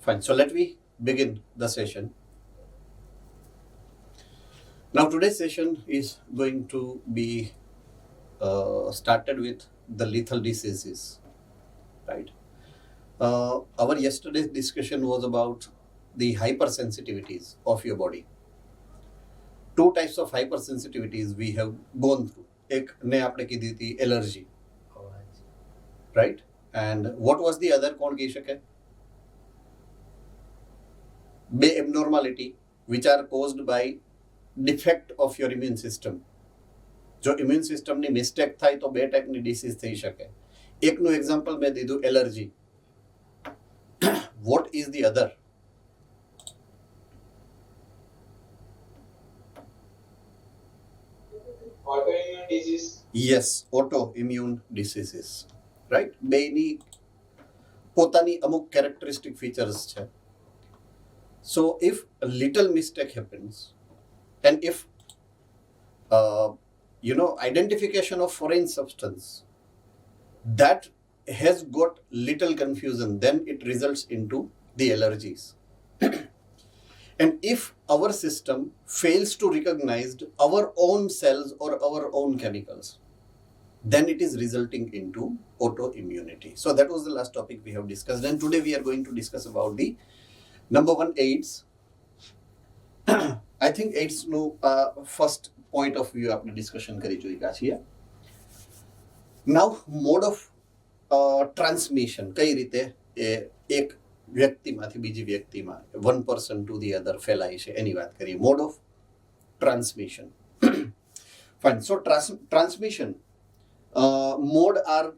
Fine. So let me begin the session. Now today's session is going to be started with the lethal diseases, right? Our yesterday's discussion was about the hypersensitivities of your body. Two types of hypersensitivities we have gone through. एक ने आपने की दी थी allergy, right? And what was the other? कौन कही शके? બે abnormality which are caused by defect of your immune system. જો ઇમ્યુન સિસ્ટમની મિસ્ટેક થાય તો બે ટાઈપની ડિસીઝ થઈ શકે. એકનું એક્ઝામ્પલ મેં દીધું allergy. What is the other? Autoimmune disease. Yes, auto immune diseases, right. બેની પોતાની અમુક કેરેક્ટરિસ્ટિક ફીચર્સ છે. સો if a little mistake happens and if identification of foreign substance that has got little confusion, then it results into the allergies. And if our system fails to recognize our own cells or our own chemicals, then it is resulting into autoimmunity. So that was the last topic we have discussed, and today we are going to discuss about the number one, AIDS. I think AIDS નું first point of view આપણે discussion કરી ચૂક્યા છીએ. Now mode of transmission કઈ રીતે એક વ્યક્તિમાંથી બીજી વ્યક્તિમાં one person to the other ફેલાય છે એની વાત કરીએ. Mode of transmission. Fine. So transmission mode are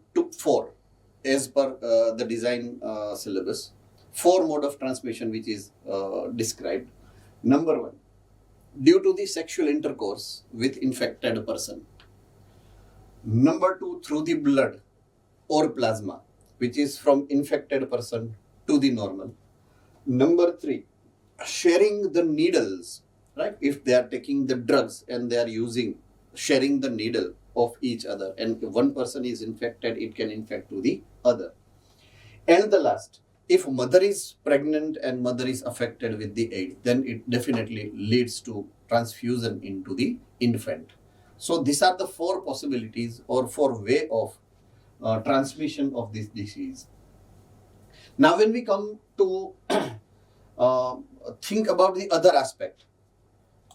four as per the design syllabus. Four mode of transmission which is described. Number one, due to the sexual intercourse with infected person. Number two, through the blood or plasma, which is from infected person to the normal. Number three, sharing the needles, right? If they are taking the drugs and they are sharing the needle of each other, and if one person is infected, it can infect to the other. And the last, if mother is pregnant and mother is affected with the AIDS, then it definitely leads to transfusion into the infant. So these are the four possibilities or four way of transmission of this disease. Now when we come to think about the other aspect,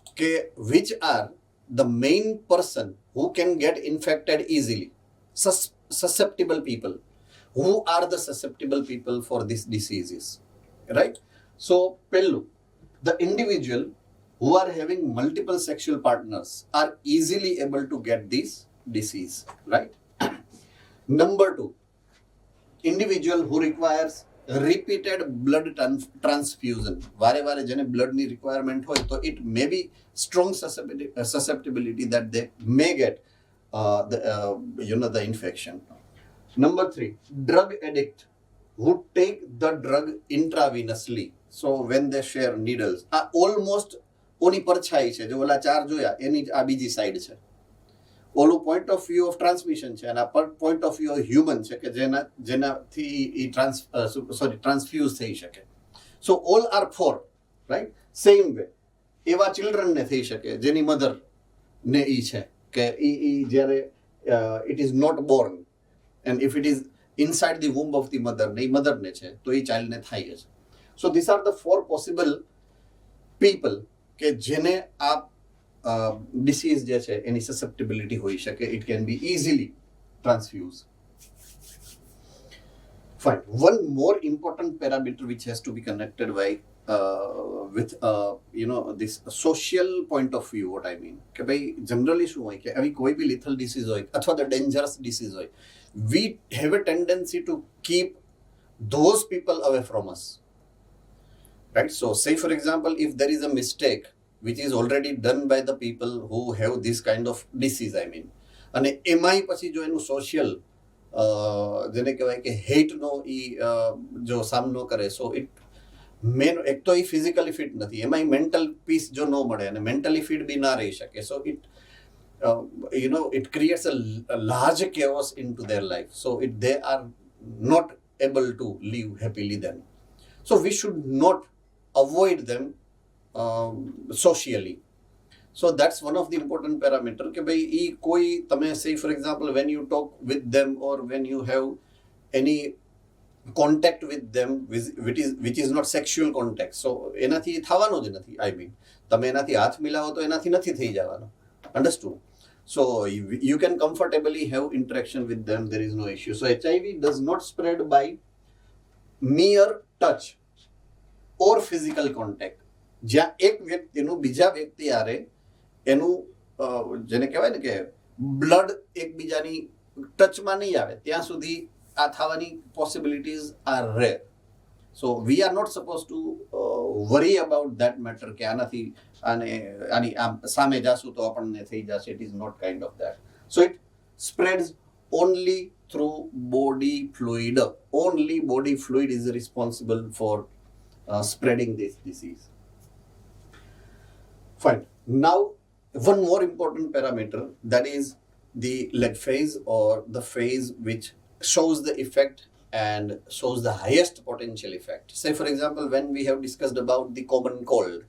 okay, which are the main person who can get infected easily, susceptible people. Who are the susceptible people for these diseases, right? So, pellu, the individual who are having multiple sexual partners are easily able to get this disease, right? Number two, individual who requires repeated blood transfusion. વારે વારે જેને બ્લડની requirement હોય તો it may be strong susceptibility that they may get the infection. Number three, drug addict who take the drug intravenously. So when they share needles, almost ઓની પરછાઈ છે. જો ઓલા ચાર જોયા એની આ બીજી સાઈડ છે. ઓલું point of view of transmission છે અને આ પોઈન્ટ ઓફ વ્યૂ હ્યુમન છે કે જેનાથી ઈ ટ્રાન્સફ્યુઝ થઈ શકે. So all are four, right? Same way એવા ચિલ્ડ્રનને થઈ શકે જેની મધર ને ઈ છે કે ઈ જ્યારે it is not born and if it is inside the womb of the mother, the mother ne છે તો એ child ને થાય છે. So these are the four possible people કે જેને આ disease જે છે એની susceptibility હોઈ શકે. It can be easily transfused. Fine. One more important parameter which has to be connected with this social point of view. What I mean કે ભાઈ generally શું હોય કે આવી કોઈ બી lethal disease હોય અથવા તો dangerous disease હોય, we have a tendency to keep those people away from us, right? So say for example, if there is a mistake which is already done by the people who have this kind of disease, I mean, અને એમાંય પછી જો એનું social જેને કહેવાય કે હેટનો ઈ જો સામનો કરે, સો ઇટ મેન એક તો એ ફિઝિકલી ફિટ નથી, એમાં મેન્ટલ પીસ જો ન મળે અને મેન્ટલી ફિટ બી ના રહી શકે, so it it creates a large chaos into their life. So they are not able to live happily then. So we should not avoid them socially. So that's one of the important parameter કે ભાઈ ઈ કોઈ તમે say for example when you talk with them or when you have any contact with them which is not sexual contact, so એનાથી થવાનું જ નથી. I mean તમે એનાથી હાથ મિલાવો તો એનાથી નથી થઈ જવાનો. Understood? So you can comfortably have interaction with them, there is no issue. So HIV does not spread by mere touch or physical contact. જ્યાં એક વ્યક્તિનું બીજા વ્યક્તિ હારે એનું જેને કહેવાય ને કે બ્લડ એકબીજાની ટચમાં નહીં આવે ત્યાં સુધી આ થવાની possibilities are rare. So we are not suppose to worry about that matter કે આનાથી આની આમ સામે જાશું તો આપણને થઈ જશે. It is not kind of that. So it spreads only through body fluid. Only body fluid is responsible for spreading this disease. Fine. Now, one more important parameter, that is the lag phase or the phase which shows the effect and shows the highest potential effect. Say, for example, when we have discussed about the common cold,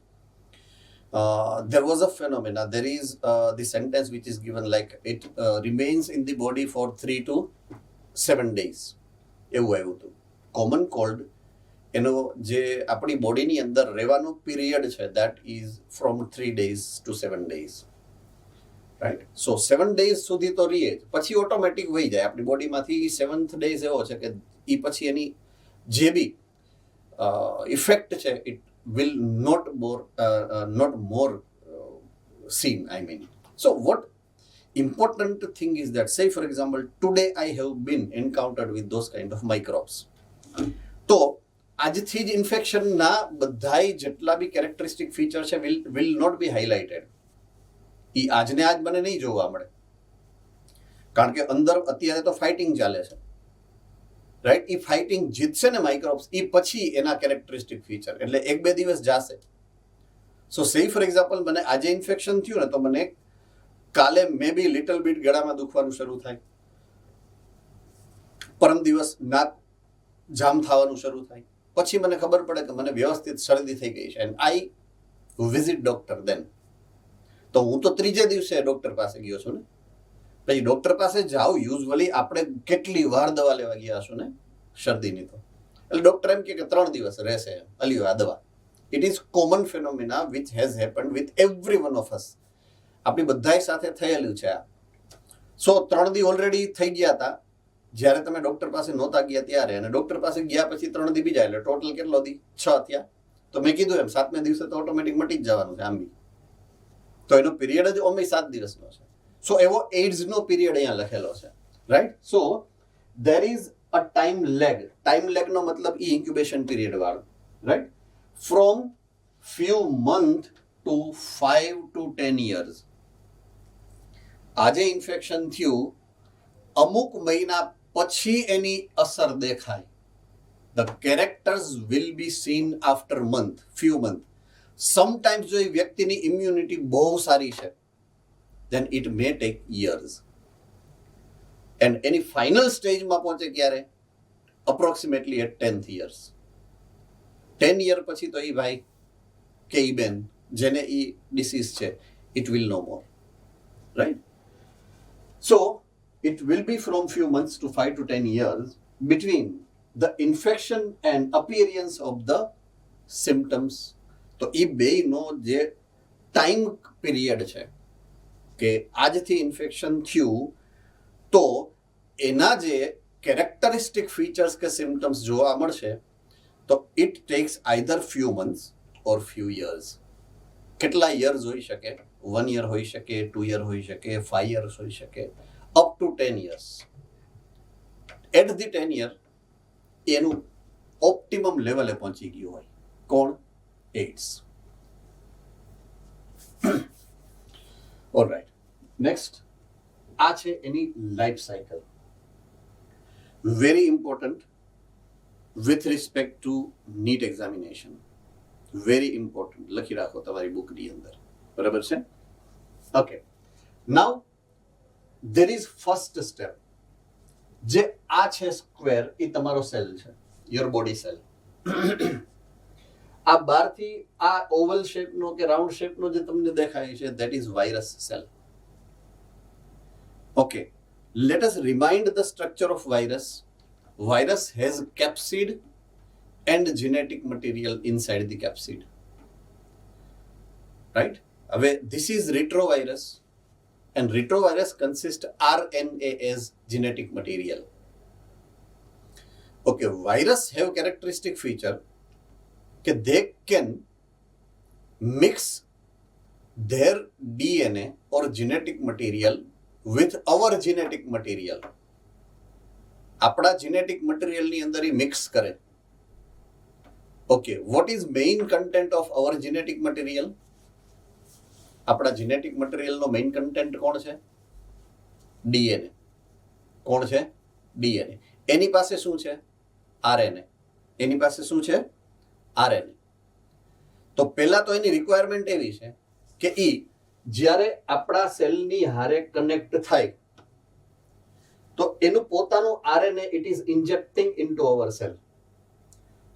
there was a phenomena. There is the sentence which is given like it remains in the body for 3 to 7 days. એવું આવ્યું હતું. Common cold એનો જે આપણી બોડીની અંદર રહેવાનો period છે that is from 3 days to 7 days. Right. So 7 days સુધી તો રહીએ જ, પછી ઓટોમેટિક વહી જાય આપણી બોડીમાંથી. 7th days એવો છે કે એ પછી એની જે બી ઇફેક્ટ છે it will not more seen, I mean. So what important thing is that, say for example, today I have been encountered with those kind of microbes. તો આજથી જ ઇન્ફેક્શનના બધાય જેટલા બી કેરેક્ટરિસ્ટિક ફીચર છે will not be highlighted. એ આજને આજ મને નહીં જોવા મળે, કારણ કે અંદર અત્યારે તો ફાઇટિંગ ચાલે છે. રાઈટ. એ ફાઇટિંગ જીતશે ને માઇક્રોબ્સ, એ પછી એના કેરેક્ટરિસ્ટિક ફીચર એટલે 1-2 દિવસ જાશે. સો સે ફોર એક્ઝામ્પલ મને આજે ઇન્ફેક્શન થયું ને તો મને કાલે મે બી લિટલ બીટ ગળામાં દુખવાનું શરૂ થાય, પરમ દિવસ નાક જામ થવાનું શરૂ થાય, પછી મને ખબર પડે કે મને વ્યવસ્થિત શરદી થઈ ગઈ છે એન્ડ આઈ વિઝિટ ડોક્ટર. દેન તો હું તો 3જે દિવસે ડોક્ટર પાસે ગયો છું ને. પછી ડોક્ટર પાસે જાઓ યુઝ્યુઅલી આપણે કેટલી વાર દવા લેવા ગયા હશું ને શરદીની, તો એટલે ડોક્ટર એમ કે 3 દિવસ રહેશે, અલ્યો આ દવા. It is common phenomena which has happened with every one of us. આપણી બધાય સાથે થયેલું છે આ. સો 3 દી ઓલરેડી થઈ ગયા હતા જ્યારે તમે ડોક્ટર પાસે નહોતા ગયા ત્યારે, અને ડોક્ટર પાસે ગયા પછી 3 દી બીજા, એટલે ટોટલ કેટલો દી 6 થયા. તો મેં કીધું એમ 7મે દિવસે તો ઓટોમેટિક મટી જ જવાનું છે આમ બી. તો એનો પીરિયડ જ ઓમે 7 દિવસનો છે. સો એવો એઇડ્સનો પીરિયડ અહીંયા લખેલો છે. Right. So there is a time lag. Time લેગનો મતલબ ઈ ઇન્ક્યુબેશન પીરિયડ વાળો. Right. From few month to 5 to 10 years. આજે ઇન્ફેક્શન થયું, અમુક મહિના પછી એની અસર દેખાય. The characters will be seen after few month. Sometimes જો એ વ્યક્તિની ઇમ્યુનિટી બહુ સારી છે then it may take years. And any final સ્ટેજમાં પહોંચે ક્યારે? Approximately at 10th years. 10 year પછી તો એ ભાઈ કે ઈ બેન જેને ઈ ડિસીઝ છે it will no more. Right? So it will be from few months to 5 to 10 years between the infection and appearance of the symptoms. તો એ બેયનો જે ટાઈમ પીરિયડ છે કે આજથી ઇન્ફેક્શન થયું તો એના જે કેરેક્ટરિસ્ટિક ફીચર્સ કે સિમ્ટમ્સ જોવા મળશે તો it tax either few months or few years. કેટલા યર્સ હોઈ શકે? 1 year હોઈ શકે, 2 year હોઈ શકે, 5 years હોઈ શકે, up to 10 years. At the 10 year એનું ઓપ્ટિમમ લેવલે પહોંચી ગયું હોય. કોણ? એઇડ્સ. ઓલરાઈટ. નેક્સ્ટ આ છે એની life cycle. Very important with respect to NEET examination. Very important. લખી રાખો તમારી બુકની અંદર. બરાબર છે? Okay. Now there is first step. જે આ છે સ્ક્વેર, એ તમારો સેલ છે, યોર બોડી સેલ. આ બહારથી આ ઓવલ શેપનો કે રાઉન્ડ શેપનો જે તમને દેખાય છે that is virus cell. Okay, let us remind the structure of virus. Virus has capsid and genetic material inside the capsid. Right? This is retrovirus, and retrovirus consists RNA as genetic material. Okay, virus have characteristic feature that they can mix their DNA or genetic material with our genetic material. આપણા genetic material ની અંદર એ mix કરે. Okay, what is main content of our genetic material? આપણા genetic material નો main content કોણ છે? DNA. કોણ છે? DNA. એની પાસે શું છે? RNA. એની પાસે શું છે? RNA. તો પહેલા તો એની રિક્વાયરમેન્ટ એવી છે કે ઈ જ્યારે આપણા સેલની હારે કનેક્ટ થાય તો એનું પોતાનું RNA it is injecting into our cell.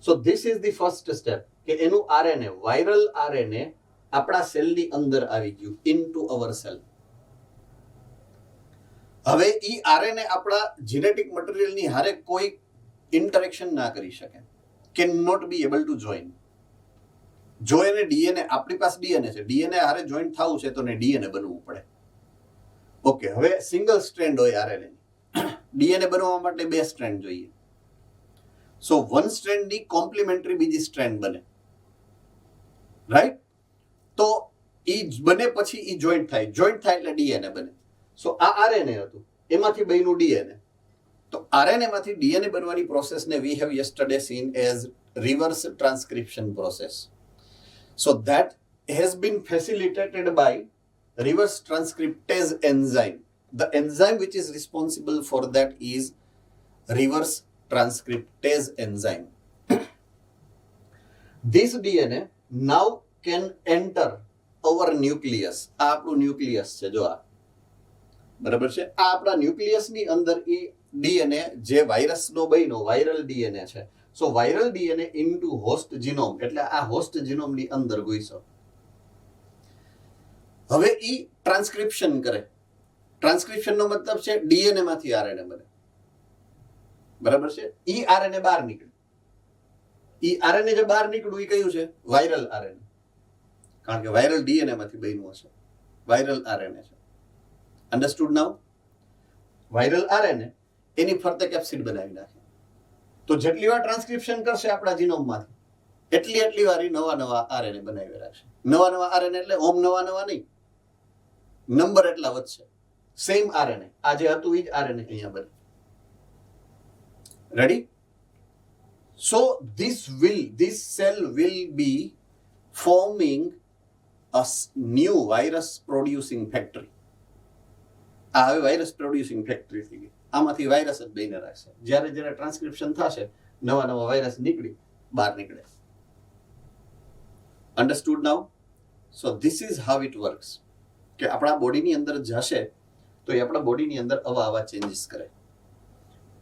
So this is the first step કે એનું RNA viral RNA આપણા સેલની અંદર આવી ગયું into our cell. હવે ઈ RNA આપણા genetic material ની હારે કોઈ interaction ના કરી શકે, cannot be able to join. જો એને DNA, આપણી પાસે DNA છે, DNA હારે જોઈન્ટ થવું છે તો એને DNA બનવું પડે. ઓકે, હવે સિંગલ સ્ટ્રેન્ડ હોય RNA ની, DNA બનવા માટે 2 સ્ટ્રેન્ડ જોઈએ. સો 1 સ્ટ્રેન્ડ ની કોમ્પ્લિમેન્ટરી બીજી સ્ટ્રેન્ડ બને, રાઈટ? તો ઈ બને પછી ઈ જોઈન્ટ થાય એટલે DNA બને. સો આ RNA હતું, એમાંથી બન્યું DNA. તો RNA માંથી DNA બનવાની પ્રોસેસને we have yesterday seen as reverse transcription process. So that has been facilitated by reverse transcriptase enzyme. The enzyme which is responsible for that is reverse transcriptase enzyme. This DNA now can enter our nucleus. આ આપણું nucleus છે, જો આ બરાબર છે. આ આપણા ન્યુક્લિયસની અંદર એ DNA જે વાયરસનો બન્યો વાયરલ DNA છે. So viral DNA into host genome, એટલે આ હોસ્ટ જીનોમની અંદર ઘૂસ્યો. હવે ઈ ટ્રાન્સક્રિપ્શન કરે. ટ્રાન્સક્રિપ્શનનો મતલબ છે DNA માંથી RNA બને, બરાબર છે. ઈ RNA બહાર નીકળે. ઈ RNA જે બહાર નીકળ્યું એ કયું છે? વાયરલ RNA, કારણ કે વાયરલ DNA માંથી બન્યું હશે. વાયરલ RNA છે. અન્ડરસ્ટુડ નાઉ? વાયરલ RNA એની ફરતે કેપ્સિડ બનાવી નાખે. તો જેટલી વાર ટ્રાન્સક્રિપ્શન કરશે આપણા જીનોમમાંથી એટલી વાર નવા RNA બનાવી રાખશે. નવા RNA એટલે ઓમ નવા નહીં, નંબર એટલા વધશે. સેમ RNA, આ જે હતું એ જ RNA અહીંયા બને. Ready? So this cell will be forming a new virus producing factory. આ હવે વાયરસ પ્રોડ્યુસિંગ ફેક્ટરી થઈ ગઈ. આમાંથી વાયરસ જ બનીને રાખશે. જ્યારે ટ્રાન્સક્રિપ્શન થશે નવા વાયરસ બહાર નીકળે. Understood now? So this is how it works. કે આપણા બોડીની અંદર જશે તો એ આપણા બોડીની અંદર આવા ચેન્જીસ કરે.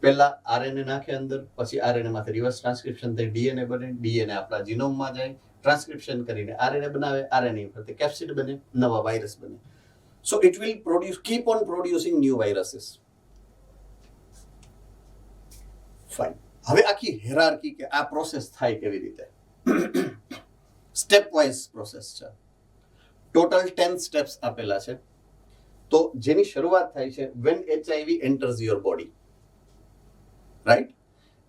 પહેલા RNA નાખે અંદર, પછી RNA માંથી રિવર્સ ટ્રાન્સક્રિપ્શન થઈ DNA બને, DNA આપણા જીનોમમાં જાય, ટ્રાન્સક્રિપ્શન કરીને RNA બનાવે, RNA પરથી કેપ્સિડ બને, નવા વાયરસ બને. So it will keep on producing new viruses. Fine. હવે આખી હેરાર્કી કે આ પ્રોસેસ થાય કેવી રીતે? સ્ટેપ વાઇઝ પ્રોસેસ છે. ટોટલ 10 સ્ટેપ્સ આપેલા છે. તો જેની શરૂઆત થાય છે when HIV enters your body. Right?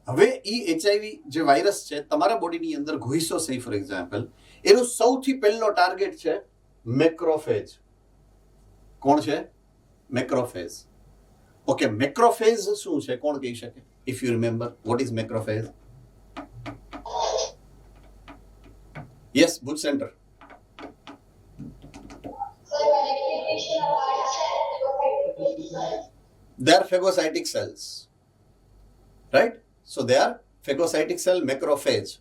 હવે ઈ HIV જે વાયરસ છે તમારા બોડીની અંદર ઘૂસ્યો છે ફોર એક્ઝામ્પલ, એનો સૌથી પહેલો ટાર્ગેટ છે મેક્રોફેજ. કોણ છે? મેક્રોફેજ. ઓકે, મેક્રોફેજ શું છે? કોણ કહી શકે? If you remember, what is macrophage? Yes, Bhuj centre. They are phagocytic cells, right? So they are phagocytic cell, macrophage.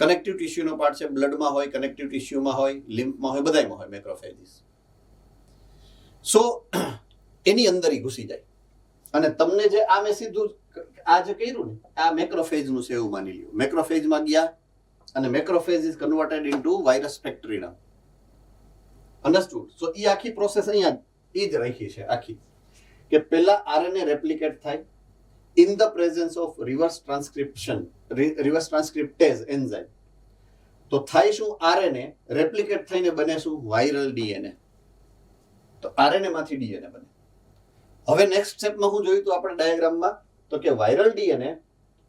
Connective ટિશ્યુનો પાર્ટ છે, બ્લડમાં હોય, કનેક્ટિવ ટિશ્યુમાં હોય, લિમ્ફમાં હોય, બધાયમાં હોય મેક્રોફેજીસ. સો એની અંદર ઈ ઘૂસી જાય અને તમને જે આ મેં સીધું આ જે કર્યું ને આ મેક્રોફેજનું છે એવું માની લ્યો. મેક્રોફેજમાં ગયા, અને macrophage is converted into virus સ્પેક્ટ્રિનમ. અન્ડરસ્ટુડ? સો એ આખી પ્રોસેસ અહીંયા એ જ રાખી છે આખી, કે પહેલા આરએનએ રેપ્લિકેટ થાય in the presence of reverse transcriptase enzyme. તો થાય શું? આરએનએ રેપ્લિકેટ થઈને બને શું? Viral DNA. તો આરએનએ માંથી ડીએનએ બને. હવે નેક્સ્ટ સ્ટેપમાં હું જોયું તો આપણે ડાયાગ્રામમાં, તો કે viral DNA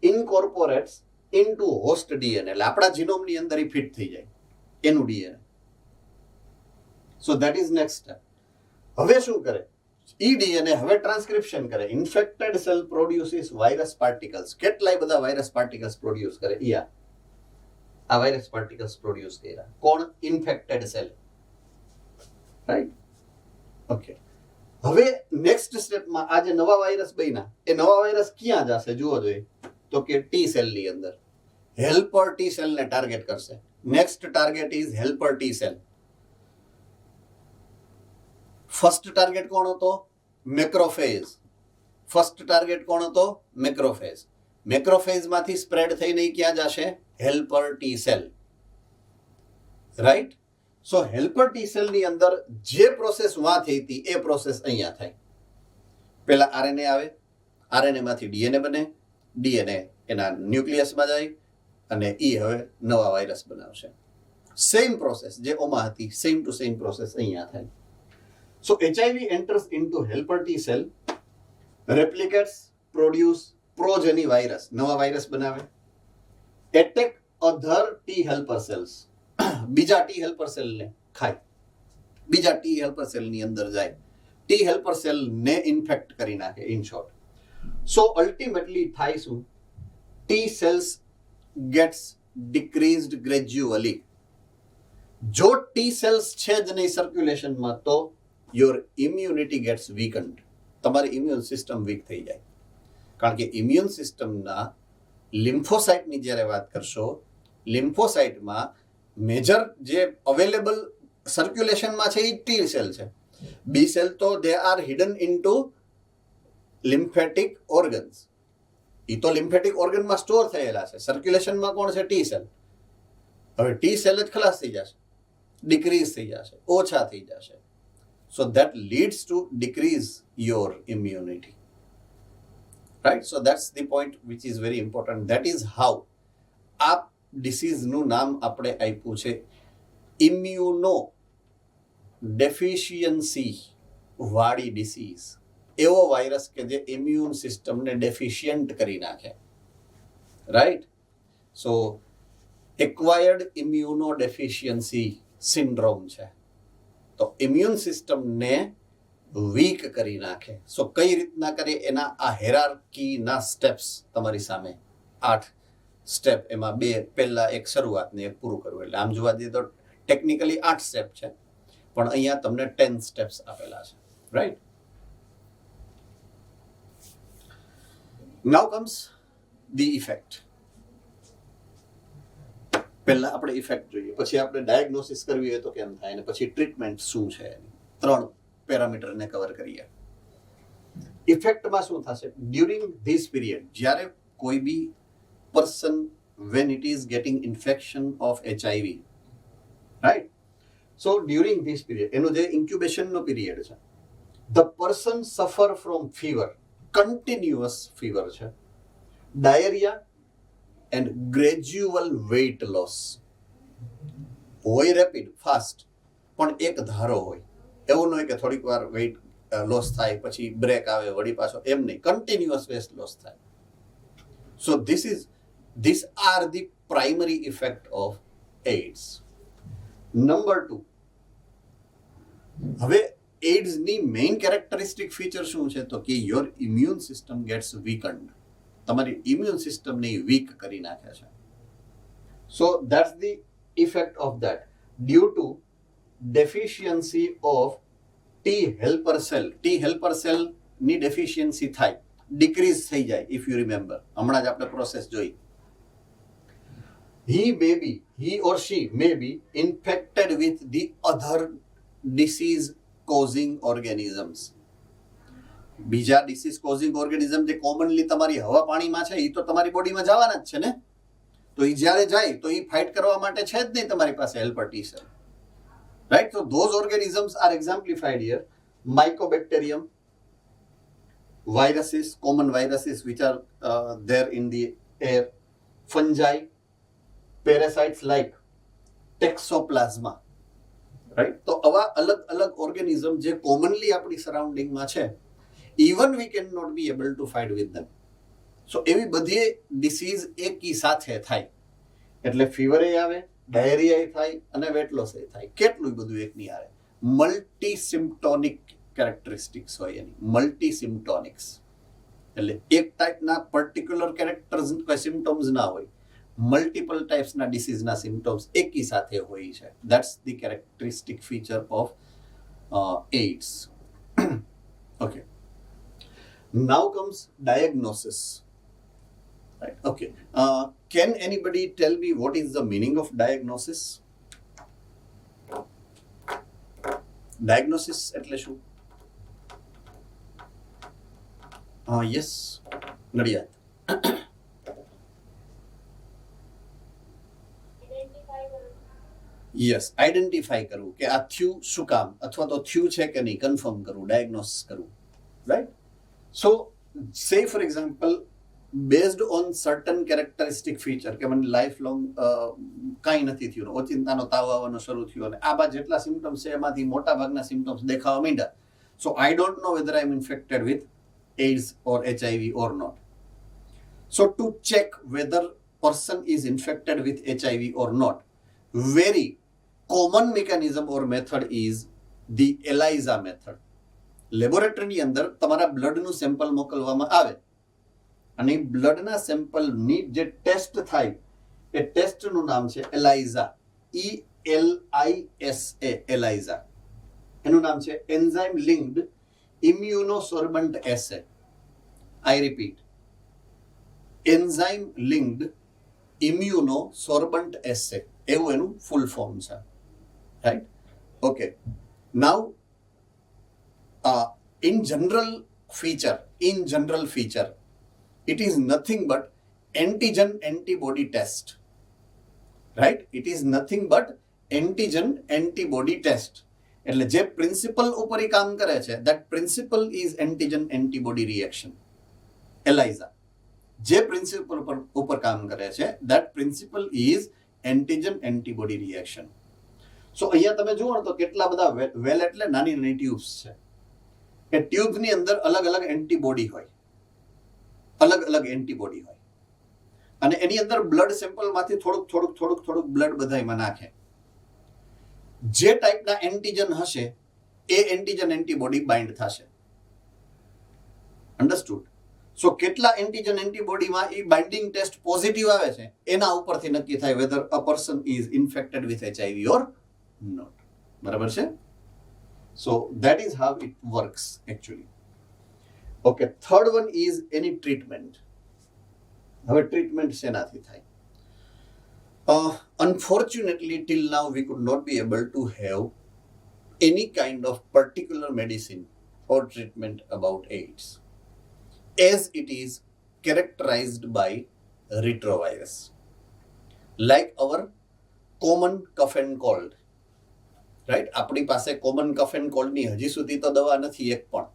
incorporates into host DNA, એટલે આપણા જીનોમની અંદર એ ફિટ થઈ જાય એનું DNA. So that is next step. હવે શું કરે? ઈ ડીએનએ હવે ટ્રાન્સક્રિપ્શન કરે. Infected cell produces virus particles. કેટલાય બધા વાયરસ પાર્ટિકલ્સ પ્રોડ્યુસ કરે. આ વાયરસ પાર્ટિકલ્સ પ્રોડ્યુસ કર્યા. કોણ? Infected cell. રાઈટ? ઓકે. હવે નેક્સ્ટ સ્ટેપમાં આ જે નવા વાયરસ બન્યા, એ નવા વાયરસ ક્યાં જશે જુઓ જોઈએ, તો કે ટી સેલની અંદર. હેલ્પર ટી સેલને ટાર્ગેટ કરશે. Next target is helper T cell. First target કોણ હતો? મેક્રોફેજ. ફર્સ્ટ ટાર્ગેટ કોણ હતો? મેક્રોફેજ. મેક્રોફેજમાંથી સ્પ્રેડ થઈને ક્યાં જશે? Helper T cell. Right? So helper T સેલની અંદર જે પ્રોસેસ વાં થઈ હતી એ પ્રોસેસ અહીંયા થાય. પહેલા આરએનએ આવે, આરએનએ માંથી ડીએનએ બને, ડીએનએ એના ન્યુક્લિયસમાં જાય અને ઈ હવે નવા વાયરસ બનાવશે. સેમ પ્રોસેસ જે ઓમાં હતી, સેમ ટુ સેમ પ્રોસેસ અહીંયા થાય. So HIV enters into helper T cell, replicates, produce progeny virus, નવા વાયરસ બનાવે, attack other T helper cells, બીજા T helper cell ને ખાય, બીજા T helper cell ની અંદર જાય, T helper cell ને ઇન્ફેક્ટ કરી નાખે, in short. So ultimately થાય શું? T cells gets decreased gradually. જો T cells છે જ નહીં સર્ક્યુલેશનમાં તો your immunity gets weakened. તમારી ઇમ્યુન સિસ્ટમ વીક થઈ જાય. કારણ કે ઇમ્યુન સિસ્ટમના લિમ્ફોસાઇટની જ્યારે વાત કરશો, લિમ્ફોસાઇટમાં મેજર જે અવેલેબલ સર્ક્યુલેશનમાં છે એ ટી સેલ છે. બી સેલ તો they are hidden into lymphatic organs. એ તો લિમ્ફેટિક ઓર્ગનમાં સ્ટોર થયેલા છે. સર્ક્યુલેશનમાં કોણ છે? T cell. હવે ટી સેલ જ ખલાસ થઈ જશે, ડિક્રીઝ થઈ જશે, ઓછા થઈ જશે. So that leads to decrease your immunity. Right? So that's the point which is very important. That is how આ ડિસીઝનું નામ આપણે આપ્યું છે ઇમ્યુનો ડેફિશિયન્સી વાળી ડિસીઝ. એવો વાયરસ કે જે ઇમ્યુન સિસ્ટમને ડેફિશિયન્ટ કરી નાખે. રાઈટ? સો એક્વાયર્ડ ઇમ્યુનો ડેફિશિયન્સી સિન્ડ્રોમ છે. તો ઇમ્યુન સિસ્ટમને વીક કરી નાખે. સો કઈ રીતના કરે એના આ હેરાર્કીના સ્ટેપ્સ તમારી સામે 8 સ્ટેપ, એમાં 2 પહેલા એક શરૂઆત ને એક પૂરું કરવું. એટલે આમ જોવા જઈએ તો ટેકનિકલી 8 સ્ટેપ છે, પણ અહીંયા તમને 10 સ્ટેપ્સ આપેલા છે. Right? Now comes the effect. પહેલા આપણે ઇફેક્ટ જોઈએ, પછી આપણે ડાયગ્નોસિસ કરવી હોય તો કેમ થાય, અને પછી ટ્રીટમેન્ટ શું છે. 3 પેરામીટરને કવર કરીએ. ઇફેક્ટમાં શું થશે? ડ્યુરિંગ ધીસ પીરિયડ, જ્યારે કોઈ બી person when it is getting infection of HIV, right? So during this period, એનો જે ઇન્ક્યુબેશનનો પીરિયડ છે, the person suffer from fever, continuous fever છે, diarrhea and gradual weight loss. હોય રેપિડ ફાસ્ટ, પણ એક ધારો હોય. એવું ન હોય કે થોડીક વાર વેઇટ લોસ થાય પછી બ્રેક આવે વળી પાછો, એમ નહીં, કન્ટિન્યુઅસ વેટ લોસ થાય. સો these are the primary effect of AIDS. Number 2, હવે એઇડ્સની મેઇન કેરેક્ટરિસ્ટિક ફીચર શું છે? તો કે your immune system gets weakened. તમારી ઇમ્યુન સિસ્ટમને વીક કરી નાખે છે. So that's the effect of that due to deficiency of T helper cell. T helper સેલની ડેફિશિયન્સી થાય, ડિક્રીઝ થઈ જાય. ઇફ યુ રિમેમ્બર, હમણાં જ આપણે પ્રોસેસ જોઈ. he or she may be infected with the other disease causing organisms. બીજા disease causing organism જે કોમનલી તમારી હવા પાણીમાં છે એ તો તમારી બોડીમાં જવાના જ છે ને. તો તો એ જ્યારે જાય તો એ ફાઇટ કરવા માટે છે જ નહીં તમારી પાસે હેલ્પર ટી સેલ, રાઈટ. તો those organisms are exemplified here. Mycobacterium, viruses, common viruses which are there in the air, fungi, parasites like Toxoplasma, right? તો આવા અલગ અલગ ઓર્ગેનિઝમ જે કોમનલી આપણી સરાઉન્ડિંગમાં છે, even we cannot be able to fight with them. સો એવી બધી disease એકી સાથે થાય એટલે ફીવર આવે, ડાયરિયા થાય અને વેટ લોસ થાય. કેટલું બધું એકની આવે. મલ્ટી સિમ્પ્ટોનિક કેરેક્ટરિસ્ટિક્સ હોય એની, મલ્ટી સિમ્પ્ટોનિક્સ એટલે એક ટાઈપના પર્ટિક્યુલર કેરેક્ટર્સ કોઈ સિમ્ટમ્સ ના હોય, મલ્ટિપલ ટાઈપ્સના ડિસીઝના સિમ્ટમ્સ એકી સાથે હોય છે. That's the characteristic feature of AIDS. Okay, now comes diagnosis. Right. Okay. Can anybody tell me what is the meaning of diagnosis? Diagnosis એટલે શું? Yes, નડિયાદ. યસ, આઈડેન્ટિફાઈ કરવું કે આ થયું શું કામ, અથવા તો થયું છે કે નહીં કન્ફર્મ કરવું, ડાયગ્નોસિસ કરવું, રાઈટ. સો સે for example based on certain characteristic feature કે મને લાઈફ લોંગ કાંઈ નથી થયું, ઓચિંતાનો તાવ આવવાનો શરૂ થયો અને આ બાદ જેટલા સિમ્ટમ્સ છે એમાંથી મોટા ભાગના સિમ્ટમ્સ દેખાવા માંડ્યા. So I don't know whether I am infected with AIDS or HIV or not. So to check whether person is infected with HIV or not, very common mechanism or method is the ELISA method. લેબોરેટરીની અંદર તમારા બ્લડનું sample મોકલવામાં આવે અને બ્લડના સેમ્પલની જે test થાય એ ટેસ્ટનું નામ છે ELISA, ELISA, ELISA. એનું નામ છે enzyme linked immunosorbent assay. I repeat, enzyme linked immunosorbent assay. એવું એનું ફૂલ ફોર્મ છે, right. Okay, now in general feature it is nothing but antigen antibody test, right? It is nothing but antigen antibody test. એટલે જે principal ઉપર એ કામ કરે છે, that principle is antigen antibody reaction. ELISA જે principal ઉપર કામ કરે છે, that principle is antigen antibody reaction. સો અહીંયા તમે જુઓ ને તો કેટલા બધા વેલ એટલે નાની નાની ટ્યુબ્સ છે. એ ટ્યુબ્સની અંદર અલગ અલગ એન્ટીબોડી હોય, અલગ અલગ એન્ટીબોડી હોય અને એની અંદર બ્લડ સેમ્પલમાંથી થોડુંક બ્લડ બધાયમાં નાખે. જે ટાઈપના એન્ટીજન હશે એ એન્ટીજન એન્ટીબોડી બાઇન્ડ થશે. અન્ડરસ્ટુડ? સો કેટલા એન્ટીજન એન્ટીબોડીમાં એ બાઇન્ડિંગ ટેસ્ટ પોઝિટિવ આવે છે એના ઉપરથી નક્કી થાય whether a person is infected with HIV or not. બરાબર છે? So that is how it works actually. Okay, third one is any treatment. હવે ટ્રીટમેન્ટ શેનાથી થાય? Unfortunately, till now we could not be able to have any kind of particular medicine or treatment about AIDS, as it is characterized by retrovirus, like our common cough and cold, right? આપણી પાસે common cough and cold ની હજી સુધી તો દવા નથી, એક પણ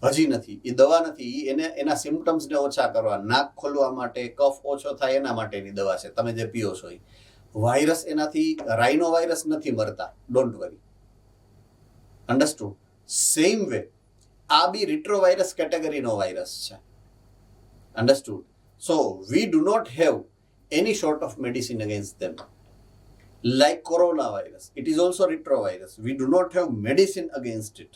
હજી નથી. એ દવા નથી, એને એના સિમ્પટમ્સને ઓછા કરવા, નાક ખોલવા માટે, કફ ઓછો થાય એના માટેની દવા છે તમે જે પીઓ છો. વાયરસ એનાથી રાઇનો વાયરસ નથી મરતા, don't worry. Understood? Same way આ બી રિટ્રોવાયરસ કેટેગરીનો વાયરસ છે. Understood? So we do not have any sort of medicine against them. Like corona virus, it is also retrovirus. We do not have medicine against it.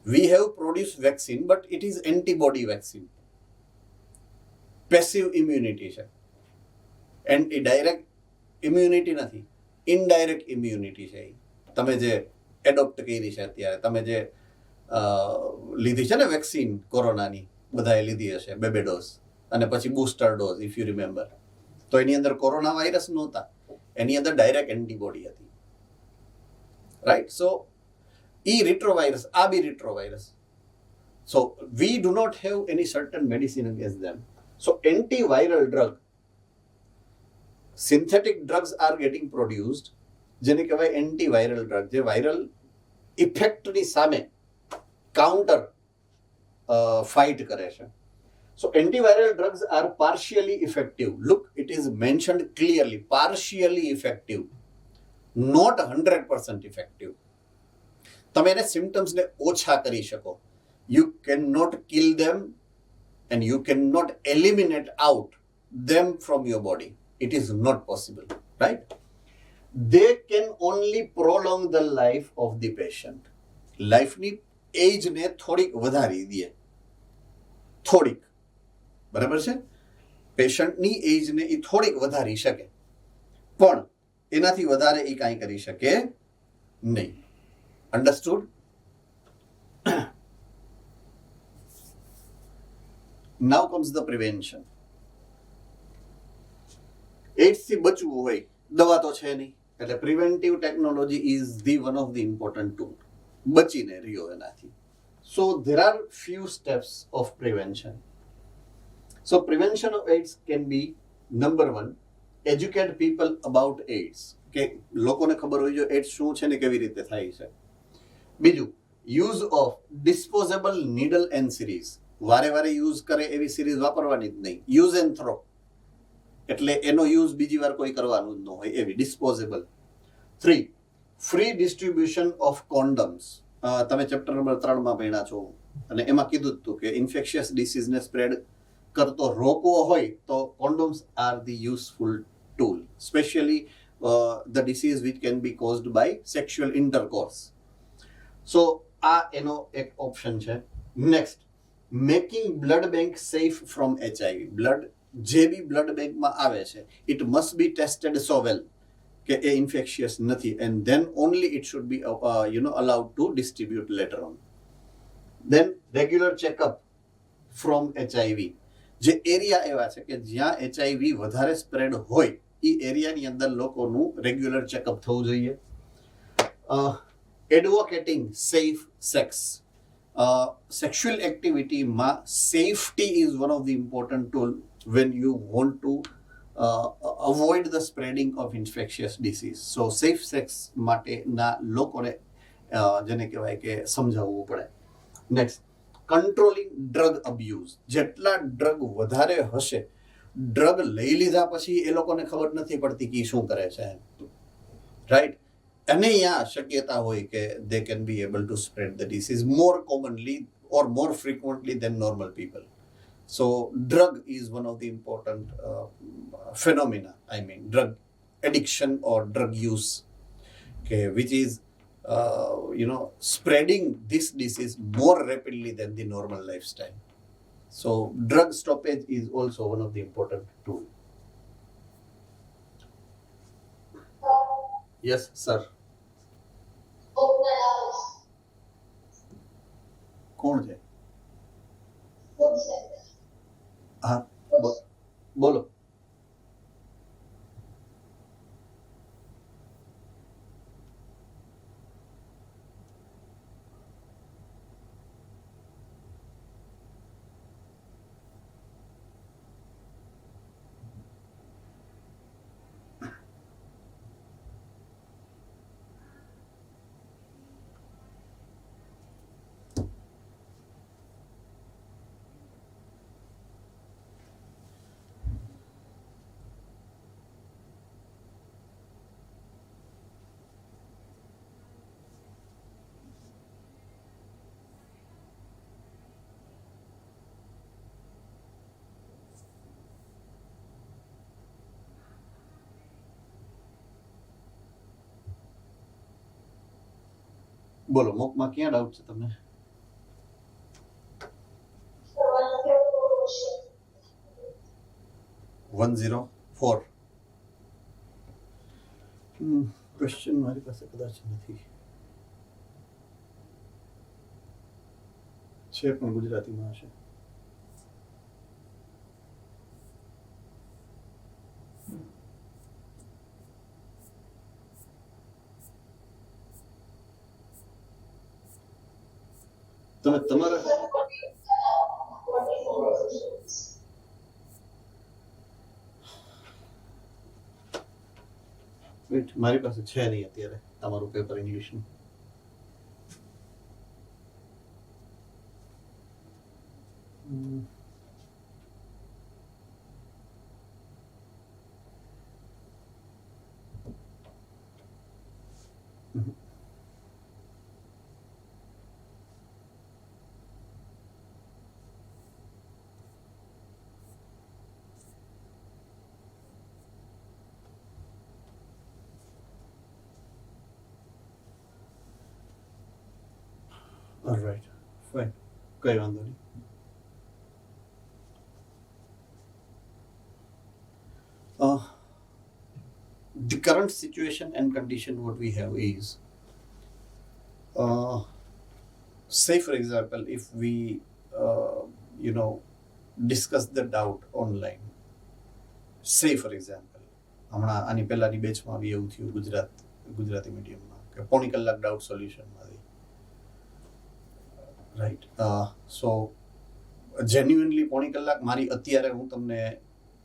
We have produced vaccine, but it is antibody vaccine. Passive immunity છે. And A direct immunity નથી, indirect immunity છે. તમે જે adopt કરી છે અત્યારે, તમે જે લીધી છે ને વેક્સિન કોરોનાની, બધાએ લીધી હશે 2 ડોઝ અને પછી booster dose, if you remember. તો એની અંદર કોરોના વાયરસ નહોતા, એની અંદર ડાયરેક્ટ એન્ટીબોડી હતી, right? So retrovirus, AB retrovirus. So we do not have any certain medicine against them. So antiviral drug synthetic drugs are getting produced, જેને કહેવાય antiviral drug, જે viral ઇફેક્ટની સામે counter fight કરે છે. So antiviral drugs are partially effective. Look, it is mentioned clearly, partially effective, not 100% effective. તમે એને સિમ્ટમ્સને ઓછા કરી શકો. You cannot kill them and you cannot eliminate out them from your body. It is not possible, right? They can only prolong the life of the patient. લાઈફની એજને થોડીક વધારી દે, થોડીક, બરાબર છે? પેશન્ટની એજને એ થોડીક વધારી શકે, પણ એનાથી વધારે એ કાંઈ કરી શકે નહીં. Understood? Now comes the prevention. એડ્સથી બચવું હોય, દવા તો છે નહીં, એટલે preventive technology is the one of the important tool. બચીને રહ્યો એનાથી. સો there are few steps of prevention. So prevention of AIDS can be, number one, educate people about AIDS. કે લોકોને ખબર હોય જો AIDS શું છે ને કેવી રીતે થાય છે. બીજું, use of disposable needle and series. વારે વારે યુઝ કરે એવી સિરીઝ વાપરવાની જ નહીં. યુઝ એન્ડ થ્રો, એટલે એનો યુઝ બીજી વાર કોઈ કરવાનું જ ન હોય એવી disposable. 3, free distribution of condoms. તમે ચેપ્ટર નંબર 3 માં ભણ્યા છો અને એમાં કીધું હતું કે ઇન્ફેક્શિયસ ડિસીઝને સ્પ્રેડ કરતો રોકવો હોય તો condoms are the useful tool, specially the disease which can be caused by sexual intercourse. So આ એનો એક ઓપ્શન છે. Next, making blood bank safe from HIV. Blood જે બી બ્લડ બેંકમાં આવે છે, it must be tested so well કે એ ઇન્ફેક્શિયસ નથી, and then only it should be allowed to distribute later on. Then regular checkup from HIV. જે area એવા છે કે જ્યાં HIV વધારે સ્પ્રેડ હોય એ એરિયાની અંદર લોકોનું રેગ્યુલર ચેકઅપ થવું જોઈએ. Advocating safe sex. સેક્સ્યુઅલ એક્ટિવિટીમાં safety is one of the important tool when you want to avoid the spreading of infectious disease. So safe sex માટેના લોકોને જેને કહેવાય કે સમજાવવું પડે. Next, controlling drug abuse. જેટલા ડ્રગ વધારે હશે, ડ્રગ લઈ લીધા પછી એ લોકોને ખબર નથી પડતી કે શું કરે છે, રાઈટ? અને અહીંયા શક્યતા હોય કે they can be able to spread the disease more commonly or more frequently than normal people. So drug is one of the important phenomena, I mean drug addiction or drug use, okay, which is spreading this disease more rapidly than the normal lifestyle. So drug stoppage is also one of the important tool. Yes, sir. કોણ છે? હા, બોલો. બોલો, મોકમાં ક્યાં doubt છે તમને? Question મારી પાસે કદાચ નથી, છે પણ ગુજરાતીમાં હશે. તમે તમારા વેઇટ, મારી પાસે છે નહીં અત્યારે તમારું પેપર ઇંગ્લિશનું. ઓલરાઈટ, ફાઇન, કઈ વાંધો નહીં. The current situation and condition what we have is, say for example, if we discuss the doubt online, say for example, હમણાં આની પહેલાની બેચમાં બી એવું થયું ગુજરાતી મીડિયમમાં કે પોણી કલાક ડાઉટ સોલ્યુશનમાંથી, રાઈટ. સો જેન્યુઇનલી પોણી કલાક મારી અત્યારે હું તમને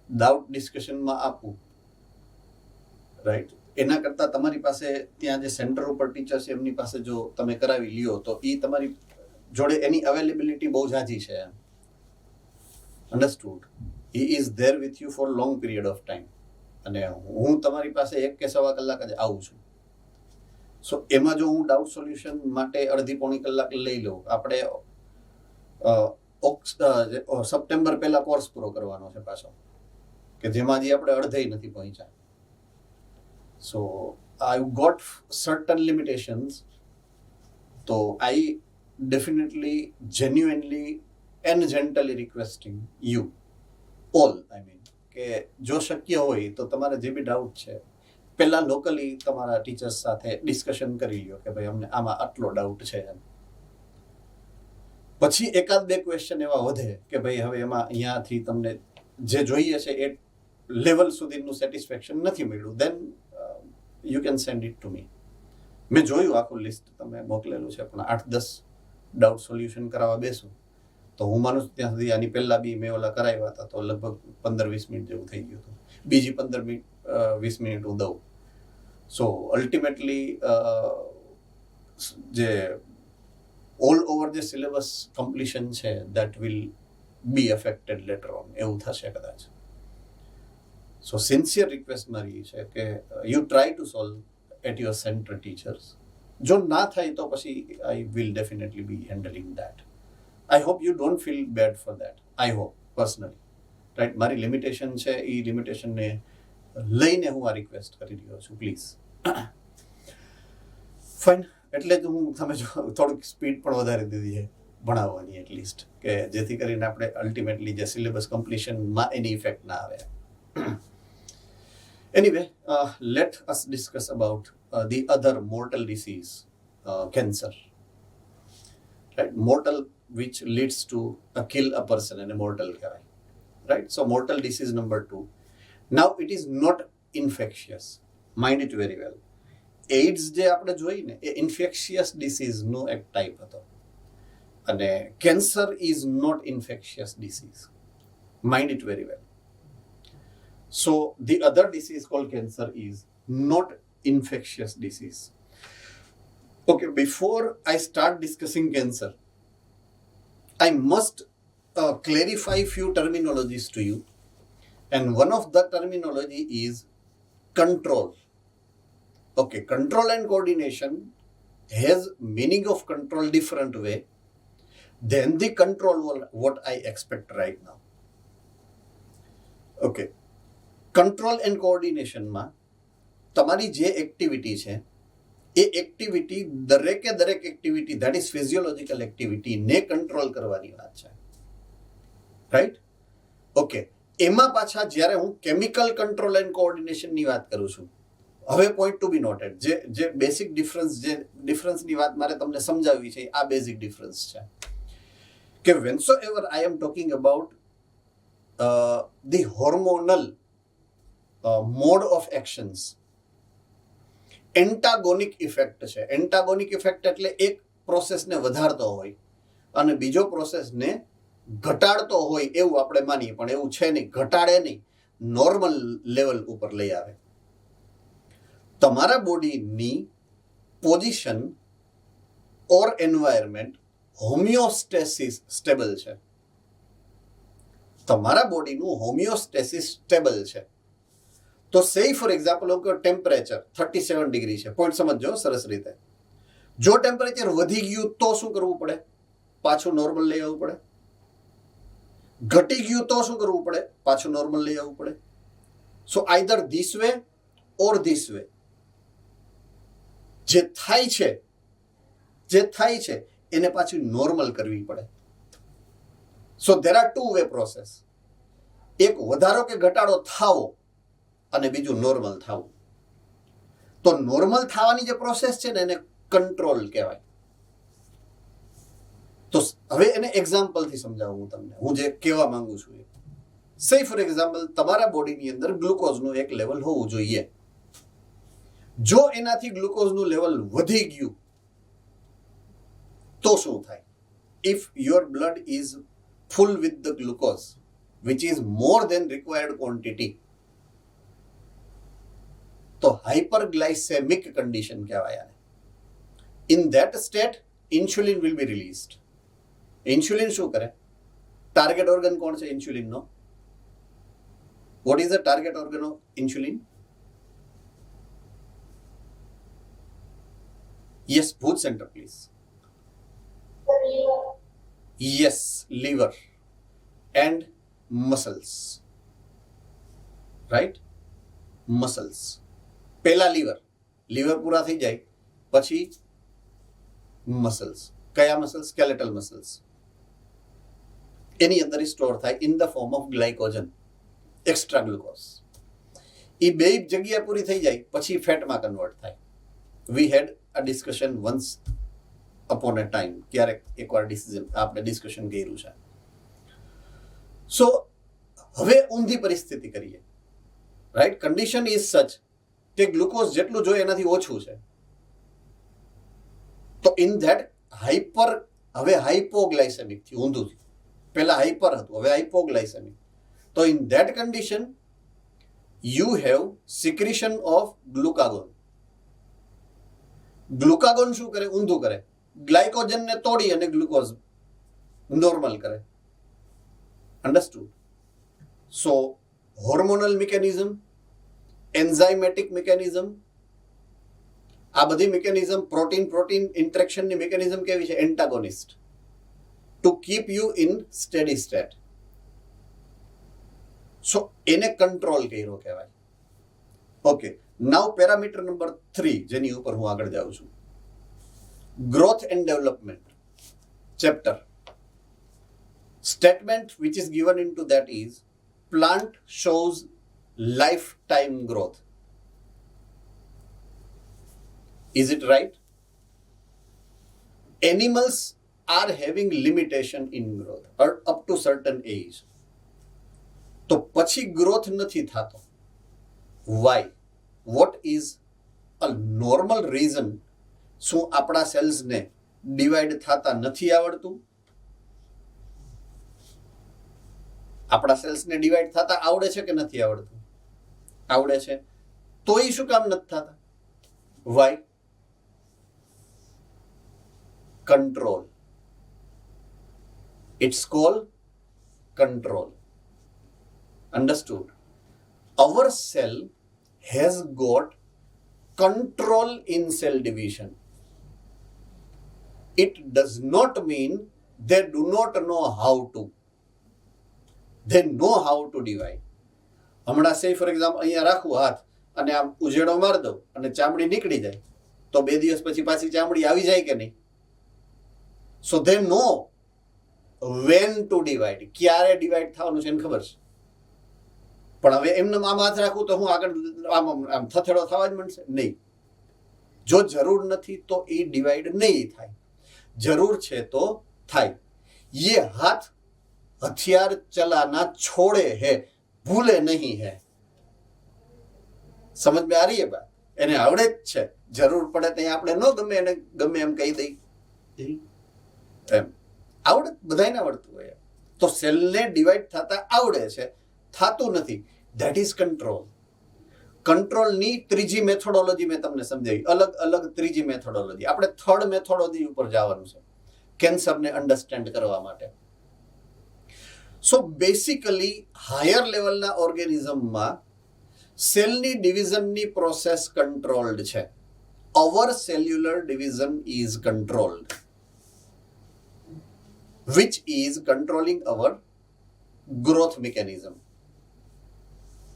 ડાઉટ ડિસ્કશનમાં આપું, રાઈટ, એના કરતાં તમારી પાસે ત્યાં જે સેન્ટર ઉપર ટીચર છે એમની પાસે જો તમે કરાવી લ્યો તો એ તમારી જોડે એની અવેલેબિલિટી બહુ ઝાઝી છે. Understood? He is there with you for long period of time, અને હું તમારી પાસે 1 કે સવા કલાક જ આવું છું. સો એમાં જો હું ડાઉટ સોલ્યુશન માટે અડધી પોણી કલાક લઈ લઉં, આપણે સપ્ટેમ્બર પહેલા કોર્સ પૂરો કરવાનો છે પાછો, કે જેમાં હજી આપણે અડધેય નથી પહોંચ્યા. સો આઈ ગોટ સર્ટન લિમિટેશન્સ. તો આઈ definitely genuinely and gently requesting you all, I mean, કે જો શક્ય હોય તો તમારે જે બી ડાઉટ છે પહેલાં લોકલી તમારા ટીચર્સ સાથે ડિસ્કશન કરી લ્યો કે ભાઈ અમને આમાં આટલો ડાઉટ છે. પછી 1-2 ક્વેશ્ચન એવા વધે કે ભાઈ હવે એમાં અહીંયાથી તમને જે જોઈએ છે એ લેવલ સુધીનું સેટિસ્ફેક્શન નથી મળ્યું, then you can send it to me. મેં જોયું આખું લિસ્ટ તમે મોકલેલું છે, પણ 8-10 ડાઉટ સોલ્યુશન કરાવવા બેસું તો હું માનું ત્યાં સુધી આની પહેલાં બી મેં ઓલા કરાવ્યા હતા તો લગભગ 15-20 મિનિટ જેવું થઈ ગયું હતું. બીજી 15-20 મિનિટ હું દઉં. સો અલ્ટિમેટલી જે ઓલ ઓવર જે સિલેબસ કમ્પ્લીશન છે that will be affected later on, એવું થશે કદાચ. સો સિન્સિયર રિક્વેસ્ટ મારી છે કે you try to solve at your centre teachers. જો ના થાય તો પછી I will definitely be handling that. I hope you don't feel bad for that. I hope personally, right. મારી લિમિટેશન છે, એ લિમિટેશનને લઈને હું આ રિક્વેસ્ટ કરી રહ્યો છું, પ્લીઝ. ફાઇન. એટલે જ હું તમે જો થોડીક સ્પીડ પણ વધારી દીધી છે ભણાવવાની, એટલીસ્ટ, કે જેથી કરીને આપણે અલ્ટિમેટલી જે સિલેબસ કમ્પ્લીશનમાં એની ઇફેક્ટ ના આવે. Anyway, let us discuss about the other mortal disease, cancer. Right, mortal, which leads to kill a person, and a mortal kehavaય. Right, so mortal disease number 2. Now it is not infectious. Mind it very well. AIDS જે આપણે જોઈ ને એ infectious ડિસીઝનો એક type હતો, અને cancer is not infectious disease. Mind it very well. So the other disease called cancer is not infectious disease. Okay, before I start discussing cancer, I must clarify few terminologies to you, and one of the terminology is control. Okay, control and coordination has meaning of control different way than the control what I expect right now. Okay. Control and કોઓર્ડિનેશનમાં તમારી જે activity છે એ activity દરેકે activity that is physiological એક્ટિવિટીને control કરવાની વાત છે, રાઈટ. ઓકે, એમાં પાછા જ્યારે હું કેમિકલ કંટ્રોલ એન્ડ કોઓર્ડિનેશનની વાત કરું છું, હવે પોઈન્ટ ટુ બી નોટેડ, જે બેસિક ડિફરન્સની વાત મારે તમને સમજાવવી છે, આ બેઝિક ડિફરન્સ છે કે whensoever I am talking about the hormonal mode of actions, antagonic effect છે. એન્ટાગોનિક ઇફેક્ટ એટલે એક પ્રોસેસને વધારતો હોય અને બીજો પ્રોસેસને ઘટાડતો હોય એવું આપણે માનીએ, પણ એવું છે નહીં. ઘટાડે નહીં, નોર્મલ લેવલ ઉપર લઈ આવે. તમારા બોડીની પોઝિશન ઓર એન્વાયરમેન્ટ હોમિયોસ્ટેસિસ સ્ટેબલ છે. તમારા બોડીનું હોમિયોસ્ટેસિસ સ્ટેબલ છે. તો સે ફોર એક્ઝામ્પલ ટેમ્પરેચર 37 ડિગ્રી છે. પોઈન્ટ સમજો સરસ રીતે. જો ટેમ્પરેચર વધી ગયું તો શું કરવું પડે? પાછું નોર્મલ લઈ આવવું પડે. ઘટી ગયું તો શું કરવું પડે? પાછું નોર્મલ લઈ આવવું પડે. So either this way or this way. જે થાય છે એને પાછી નોર્મલ કરવી પડે. So there are two way process. એક વધારો કે ઘટાડો થાવો અને બીજું નોર્મલ થવું. તો નોર્મલ થવાની જે પ્રોસેસ છે ને એને કંટ્રોલ કહેવાય. તો હવે એને એક્ઝામ્પલથી સમજાવું હું તમને, હું જે કહેવા માંગુ છું. સે ફોર એક્ઝામ્પલ તમારા બોડીની અંદર ગ્લુકોઝનું એક લેવલ હોવું જોઈએ. જો એનાથી ગ્લુકોઝનું લેવલ વધી ગયું તો શું થાય? If your blood is full with the glucose which is more than required quantity, તો હાઇપરગ્લાયસેમિક કન્ડિશન કહેવાય આને. In that state insulin will be released. Insulin શું કરે? ટાર્ગેટ ઓર્ગન કોણ છે ઇન્સ્યુલિનનો? What is the target organ of insulin? Yes, ભૂત centre please. Yes, liver and muscles. Right? Muscles. પહેલા લીવર પૂરા થઈ જાય પછી મસલ્સ. કયા મસલ્સ? Skeletal muscles. એની અંદર સ્ટોર થાય in the form of glycogen, extra glucose. એ બે જગ્યા પૂરી થઈ જાય પછી ફેટમાં કન્વર્ટ થાય. We had a discussion once upon a time, ક્યારેક એકવાર આપણે ડિસ્કશન કર્યું છે. સો હવે ઊંધી પરિસ્થિતિ કરીએ. રાઈટ? કન્ડિશન ઇઝ સચ કે ગ્લુકોઝ જેટલું જોઈએ એનાથી ઓછું છે. તો ઇન ધેટ હવે હાઇપોગ્લાયસેમિક થયું, ઊંધું થયું. પહેલા હાઇપર હતું, હવે હાઇપોગ્લાયસેમિક. તો in that condition you have secretion of glucagon. Glucagon શું કરે? ઊંધું કરે. ગ્લાયકોજનને તોડી અને ગ્લુકોઝ નોર્મલ કરે. Understood? So hormonal mechanism, enzymatic mechanism, આ બધી મિકેનિઝમ, પ્રોટીન ઇન્ટરેક્શનની મિકેનિઝમ કેવી છે? Antagonist, to keep you in steady state. So એને કંટ્રોલ કર્યો કહેવાય. ઓકે, નાઉ પેરામીટર નંબર 3 જેની ઉપર હું આગળ જાઉં છું. Growth and development chapter. Statement which is given into that is plant shows lifetime growth. Is it right? Animals are having limitation in growth or up to certain age. તો પછી growth નથી થતો. Why? What is a normal reason? શું આપણા સેલ્સને divide થતા નથી આવડતું? આપણા સેલ્સને ડિવાઈડ થતા આવડે છે કે નથી આવડતું? આવડે છે. તો એ શું કામ નથી થતા? Why? Control. It's call control. Understood? Our cell has got control in cell division. It does not mean they do not know how to. They know how to divide. હમણાં સે ફોર એક્ઝામ્પલ અહીંયા રાખું હાથ અને આમ ઉજેડો મારી દઉં અને ચામડી નીકળી જાય તો 2 દિવસ પછી પાછી ચામડી આવી જાય કે નહીં? સો they know when to divide. ક્યારે ડિવાઈડ થવાનું છે એને ખબર છે. પણ હવે એમને આમ હાથ રાખું તો હું આગળ આમ થથેડો થવા જ મળશે? નહીં. જો જરૂર નથી તો એ ડિવાઈડ નહીં થાય. જરૂર છે તો થાય. ये हाथ हथियार चलाना छोड़े है, भूले नहीं है. समझ में आ रही है बात? એને આવડે જ છે. જરૂર પડે ત્યાં આપણે ન ગમે એમ કહી દઈ એમ. આવડે, બધાને આવડતું હોય. તો સેલને ડિવાઈડ થતા આવડે છે, થતું નથી. That is control. કંટ્રોલની ત્રીજી મેથોડોલોજી મેં તમને સમજાવી, અલગ અલગ ત્રીજી મેથોડોલોજી. આપણે થર્ડ મેથોડોલોજી ઉપર જવાનું છે કેન્સરને અન્ડરસ્ટેન્ડ કરવા માટે. સો બેસિકલી હાયર લેવલના ઓર્ગેનિઝમમાં સેલની ડિવિઝનની પ્રોસેસ કંટ્રોલ્ડ છે. Our cellular division is controlled, which is controlling our growth mechanism.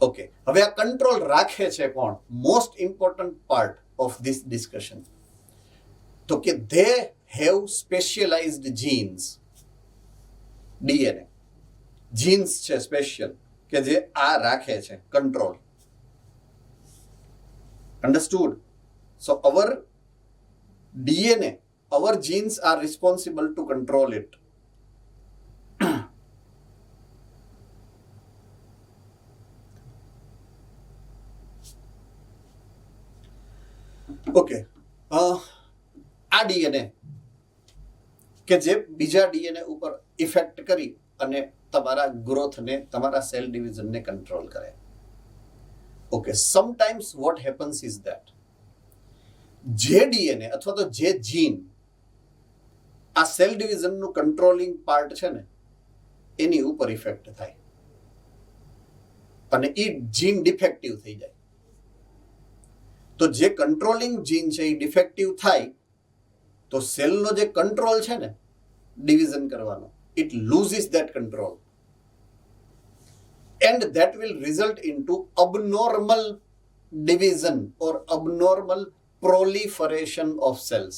Okay, હવે આ કંટ્રોલ રાખે છે કોણ? Most important part of this discussion. તો કે they have specialized genes. DNA genes છે સ્પેશિયલ કે જે આ રાખે છે control. Understood? So our DNA, our genes are responsible to control it. Okay, આ ડીએનએ કે જે બીજા ડીએનએ ઉપર ઇફેક્ટ કરી અને તમારા ગ્રોથને, તમારા સેલ ડિવિઝનને કંટ્રોલ કરે. Okay, sometimes what happens is that જે ડીએનએ અથવા તો જે જીન આ સેલ ડિવિઝનનું કંટ્રોલિંગ પાર્ટ છે ને એની ઉપર ઇફેક્ટ થાય અને એ જીન ડિફેક્ટિવ થઈ જાય. તો જે કંટ્રોલિંગ જીન છે એ ડિફેક્ટિવ થાય તો સેલનો જે કંટ્રોલ છે ને ડિવિઝન કરવાનો, it loses that control and that will result into abnormal division or abnormal proliferation of cells.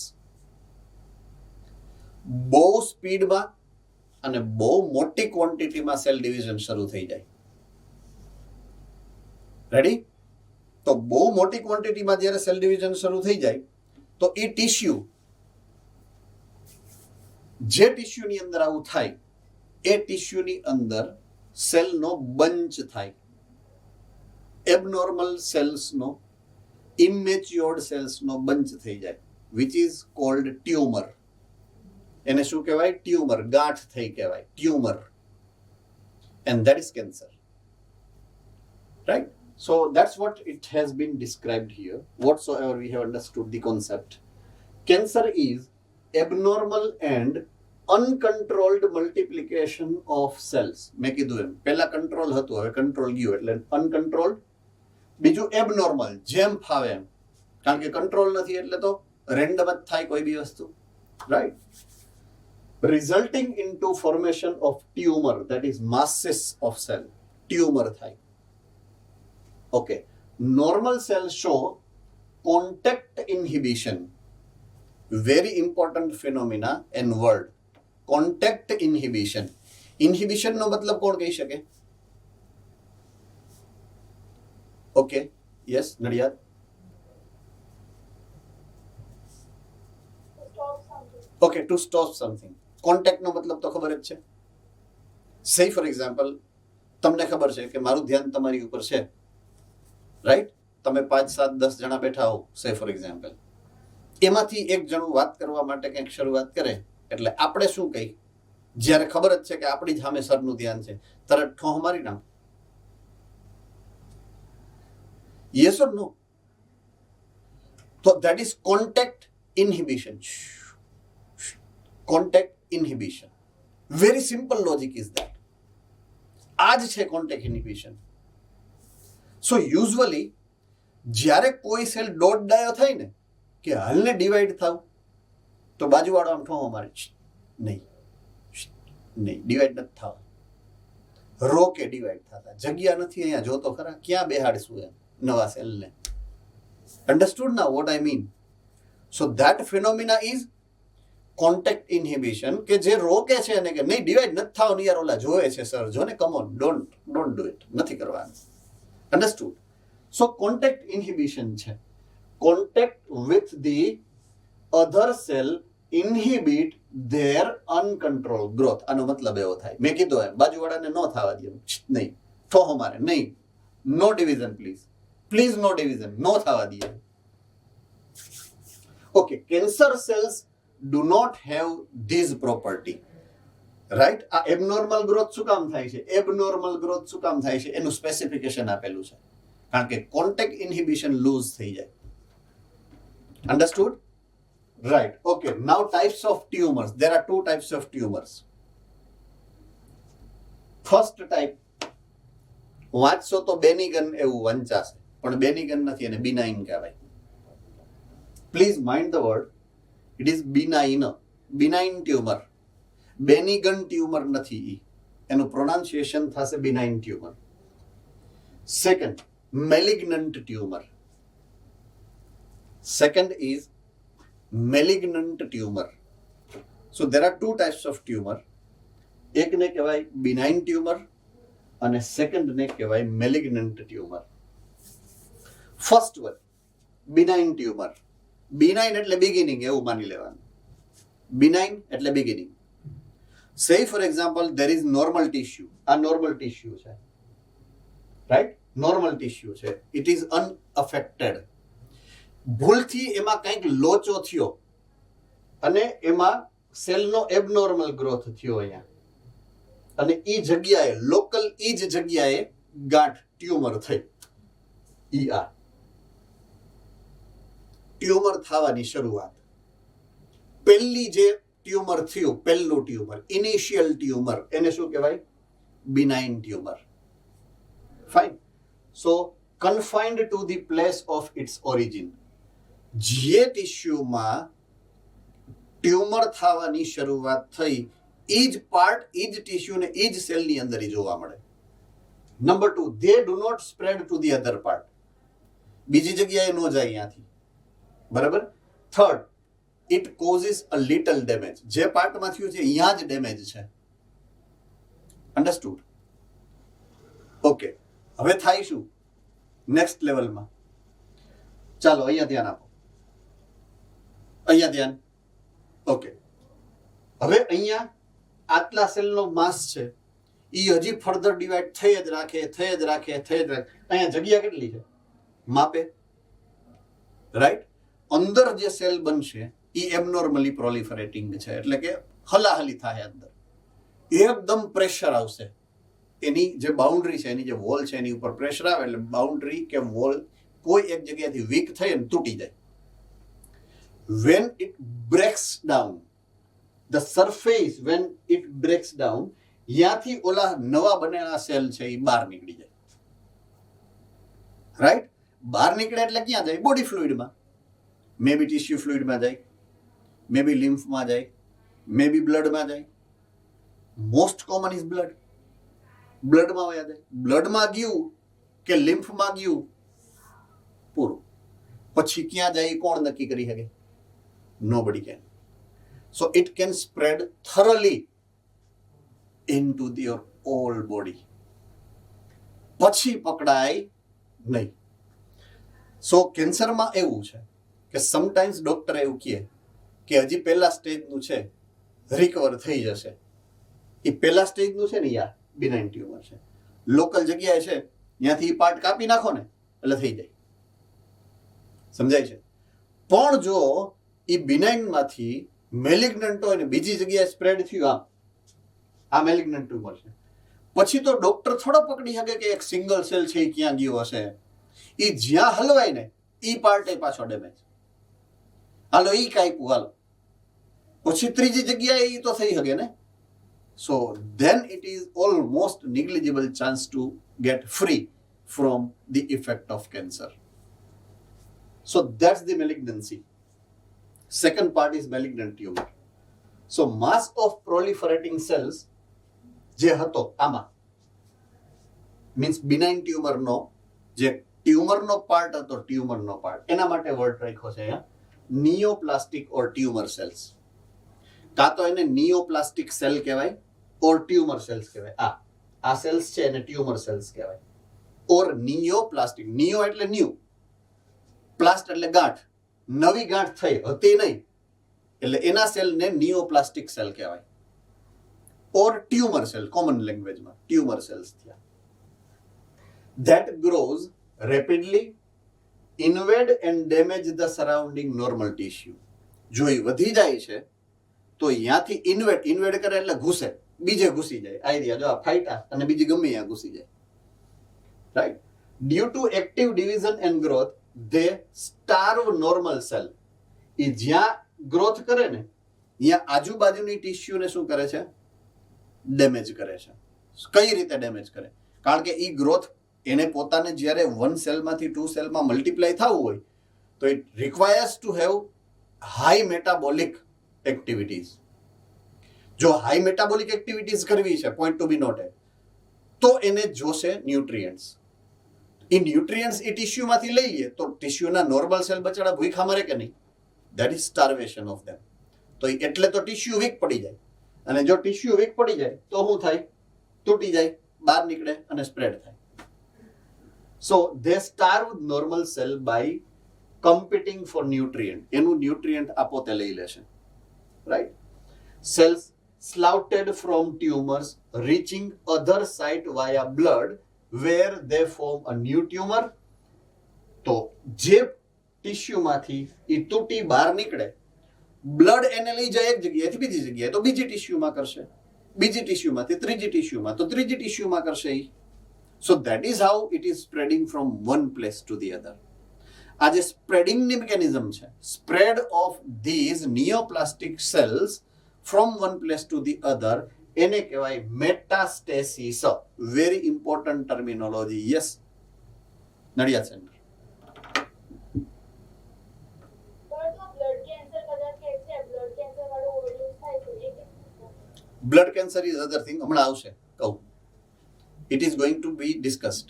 બહુ સ્પીડમાં અને બહુ મોટી ક્વોન્ટિટીમાં સેલ ડિવિઝન શરૂ થઈ જાય. રેડી? તો બહુ મોટી ક્વોન્ટિટીમાં જ્યારે સેલ ડિવિઝન શરૂ થઈ જાય તો એ ટિશ્યુ, જે ટિશ્યુની અંદર આવું થાય એ ટિશ્યુની અંદર સેલનો બંચ થાય, એબનોર્મલ સેલ્સનો, ઇમેચ્યોર્ડ સેલ્સનો બંચ થઈ જાય, વિચ ઇઝ કોલ્ડ ટ્યુમર. એને શું કહેવાય? ટ્યુમર. ગાંઠ થઈ કહેવાય, tumour. And that is cancer. Right? So that's what it has been described here. Whatsoever we have understood the concept. Cancer is abnormal and uncontrolled multiplication of cells. મેં કીધું એમ, પહેલા control હતું, હવે કંટ્રોલ ગયું એટલે અનકન્ટ્રોલ્ડ. બીજું એબનોર્મલ, જેમ ફાવે એમ, કારણ કે કંટ્રોલ નથી એટલે તો રેન્ડમ જ થાય કોઈ બી વસ્તુ. Right? Resulting into formation of tumour, that is masses of cell. Tumour થાય. Okay, normal cells show contact inhibition. Very important phenomena and word. Contact inhibition. Inhibition નો મતલબ કોણ કહી શકે? Okay, yes, Nadiad. Okay, to stop something. Contact નો મતલબ તો ખબર જ છે. Say for example, તમને ખબર છે કે મારું ધ્યાન તમારી ઉપર છે. રાઈટ? તમે 5, 7, 10 જણા બેઠા હો, સે ફોર એક્ઝામ્પલ, એમાંથી એક જણું વાત કરવા માટે કંઈક શરૂઆત કરે એટલે આપણે શું કહી? જ્યારે ખબર જ છે કે આપણી જ સામે સરનું ધ્યાન છે, તરત ઠોહ મારી નાખ. Yes or no? તો that is contact inhibition. Contact inhibition. Very simple logic is that. આ જ છે કોન્ટેક્ટ ઇનહિબિશન. સો યુઝ્યુઅલી જ્યારે કોઈ સેલ ડોટ ડાયો થાય ને કે હાલને ડિવાઈડ થાવ તો બાજુવાળો આમ ઠોહો મારે, નહીં નહીં ડિવાઈડ નથી થવા, રોકે ડિવાઈડ થતા, જગ્યા નથી અહીંયા, જોતો ખરા ક્યાં બેહાડશું એમ નવા સેલને. અન્ડરસ્ટુડ ના what I mean? So that phenomena is contact inhibition, કે જે રોકે છે એને કે નહીં ડિવાઈડ નથી થવાનું યાર, ઓલા જોવે છે સર, જો ને, come on, don't do it, નથી કરવાનું. Understood? So contact inhibition છે. Contact with the other cell inhibit their uncontrolled growth. આનો મતલબ એવો થાય. મેં કીધું એમ, બાજુવાળાને ન થવા દે, નહીં ઠોહો મારે, નહીં, no division please, please no division, no થવા દે. Okay, cancer cells do not have this property. Right? આ એબનોર્મલ ગ્રોથ શું કામ થાય છે? એબનોર્મલ ગ્રોથ શું કામ થાય છે એનું સ્પેસિફિકેશન આપેલું છે. કારણ કે કોન્ટેક્ટ ઇન્હિબિશન લૂઝ થઈ જાય. Understood? Right. Okay, now types of tumours. There are 2 types of tumors. First type વાંચશો તો બેનિગન એવું વંચાશે, પણ બેનિગન નથી, એને બિનાઇન કહેવાય. Please mind the word, it is benign. Benign tumour, benign tumour નથી. એનું પ્રોનાઉન્સિએશન થશે benign tumour. Second, malignant tumour. Second is malignant tumour. So there are 2 types of tumor. એકને કહેવાય બિનાઇન ટ્યુમર અને સેકન્ડને કહેવાય malignant tumour. First one, benign tumour. Benign એટલે beginning એવું માની લેવાનું. બિનાઇન એટલે beginning. Say for example there is normal tissue. આ નોર્મલ ટિશ્યુ છે, રાઈટ? નોર્મલ ટિશ્યુ છે, ઇટ ઇઝ અનઅફેક્ટેડ. ભૂલથી એમાં કંઈક લોચો થયો અને એમાં સેલનો એબનોર્મલ ગ્રોથ થયો અહીંયા, અને એ જગ્યાએ લોકલ એ જ જગ્યાએ ગાંઠ ટ્યુમર થઈ. આ ટ્યુમર થવાની શરૂઆત. પહેલી જે ટ્યુમર થયું, પહેલું ટ્યુમર, ઇનિશિયલ ટ્યુમર, એને શું કહેવાય? Benign tumour. Fine. So confined to the place of its origin. જે ટિશ્યુમાં ટ્યુમર થવાની શરૂઆત થઈ, એ જ પાર્ટ, એ જ ટિશ્યુ ને એ જ સેલની અંદર જોવા મળે. Number 2, they do not spread to the other part. બીજી જગ્યાએ ન જાય અહીંયાથી. બરાબર? Third, it causes a little damage. જે પાર્ટમાં થયું છે અહીંયા જ ડેમેજ છે. અન્ડરસ્ટુડ? ઓકે, હવે થાય શું નેક્સ્ટ લેવલમાં? ચાલો અહીંયા ધ્યાન આપો, અહીંયા ધ્યાન. ઓકે, હવે અહીંયા આટલા સેલનો માસ છે, એ હજી ફર્ધર ડિવાઈડ થઈ જ રાખે. અહીંયા જગ્યા કેટલી છે માપે, રાઈટ? અંદર જે સેલ બનશે એ એબનોર્મલી પ્રોલિફરેટિંગ છે, એટલે કે હલાહલી થાય અંદર. એકદમ પ્રેશર આવશે, એની જે બાઉન્ડ્રી છે, એની જે વોલ છે, એની ઉપર પ્રેશર આવે એટલે બાઉન્ડ્રી કે વોલ કોઈ એક જગ્યાએથી વીક થઈ અને તૂટી જાય. when it breaks down, the surface, when it breaks down, યાથી ઓલા નવા બનેલા સેલ છે એ બહાર નીકળી જાય. રાઈટ? બહાર નીકળે એટલે ક્યાં જાય? બોડી ફ્લુઇડમાં. મે બી ટિશ્યુ ફ્લુઇડમાં જાય, મે બી લિમ્ફમાં જાય, મે બી બ્લડમાં જાય. Most common is blood. બ્લડમાં વયા જાય. બ્લડમાં ગયું કે લિમ્ફમાં ગયું, પૂરું. પછી ક્યાં જાય કોણ નક્કી કરી શકે? Nobody can. So it can spread thoroughly into your whole body. પછી પકડાય નહીં. સો કેન્સરમાં એવું છે કે સમટાઈમ્સ ડોક્ટર એવું કહે કે હજી પહેલા સ્ટેજનું છે, રિકવર થઈ જશે. એ પહેલા સ્ટેજનું છે ને, યાર બિનાઇન ટ્યુમર છે, લોકલ જગ્યાએ છે, ત્યાંથી પાર્ટ કાપી નાખો ને એટલે થઈ જાય. સમજાય છે? પણ જો એ બિનાઇનમાંથી મેલિગ્નન્ટ હોય ને બીજી જગ્યાએ સ્પ્રેડ થયું, આ મેલિગ્નન્ટ ટ્યુમર છે, પછી તો ડોક્ટર થોડો પકડી શકે કે એક સિંગલ સેલ છે એ ક્યાં ગયો હશે. એ જ્યાં હલવાય ને એ પાર્ટ એ પાછો ડેમેજ. હાલો એ કાપ્યું, હાલો પછી ત્રીજી જગ્યાએ એ તો થઈ શકે ને. સો then it is almost negligible chance to get free from the effect of cancer. So that's the malignancy. Second part is malignant tumor. So mass of proliferating cells જે હતો આમાં મીન્સ બિનાઇન ટ્યુમરનો જે ટ્યુમરનો પાર્ટ હતો, ટ્યુમરનો પાર્ટ, એના માટે word રાખ્યો છે અહીંયા નિયોપ્લાસ્ટિક ઓર ટ્યુમર સેલ્સ. કાં તો એને નિયોપ્લાસ્ટિક સેલ કહેવાય ઓર ટ્યુમર સેલ્સ કહેવાય. આ સેલ્સ છે એને ટ્યુમર સેલ્સ કહેવાય. ઓર નિયોપ્લાસ્ટિક. નિયો એટલે ન્યૂ, પ્લાસ્ટ એટલે ગાંઠ, નવી ગાંઠ થઈ, હતી નહીં, એટલે એના સેલને નિયોપ્લાસ્ટિક સેલ કહેવાય. ઓર ટ્યુમર સેલ, કોમન લેંગ્વેજમાં ટ્યુમર સેલ્સ થયા. That grows rapidly, invade and damage the surrounding normal tissue. જો એ વધી જાય છે તો અહીંયાથી ઇન્વેડ કરે એટલે ઘૂસે, બીજે ઘૂસી જાય. આઈડિયા જો આ ફાઈટા અને બીજી ગમે ત્યાં ઘૂસી જાય. Right? Due to active division and growth they starve normal cell. એ જ્યાં ગ્રોથ કરે ને ત્યાં આજુબાજુની ટિશ્યુને શું કરે છે? ડેમેજ કરે છે. કઈ રીતે ડેમેજ કરે? કારણ કે એ ગ્રોથ એને પોતાને જ્યારે 1 સેલમાંથી 2 સેલમાં મલ્ટીપ્લાય થવું હોય તો it requires to have high metabolic activities. જો હાઈ મેટાબોલિક એક્ટિવિટીઝ કરવી છે, પોઈન્ટ ટુ બી નોટેડ, તો એને જોશે ન્યુટ્રિયન્ટ્સ. એ ન્યુટ્રિયન્ટ્સ એ ટિશ્યુમાંથી લઈ લે તો ટિશ્યુના નોર્મલ સેલ બચાડા ભૂખા મરે કે નહીં? That is starvation of them. તો એટલે તો ટિશ્યુ વીક પડી જાય, અને જો ટિશ્યુ વીક પડી જાય તો શું થાય? તૂટી જાય, બહાર નીકળે અને સ્પ્રેડ થાય. So they starve normal cell by competing for nutrient. એનું ન્યુટ્રિયન્ટ આ પોતે લઈ લેશે, right? Cells slouted from tumors reaching other site via blood where they form a new tumor. તો જે ટિશ્યુમાંથી એ તૂટી બહાર નીકળે, બ્લડ એને લઈ જાય એક જગ્યાએથી બીજી જગ્યાએ, તો બીજી ટિશ્યુમાં કરશે, બીજી ટિશ્યુમાંથી ત્રીજી ટિશ્યુમાં, તો ત્રીજી ટિશ્યુમાં કરશે એ. So that is how it is spreading from one place to the other. આ જે સ્પ્રેડિંગની મિકેનિઝમ છે, spread of these neoplastic cells from one place to the other, એને કહેવાય metastasis. Very important terminology. Yes, Nadiad centre. Blood cancer is other thing. હમણાં આવશે, કહું. It is going to be discussed.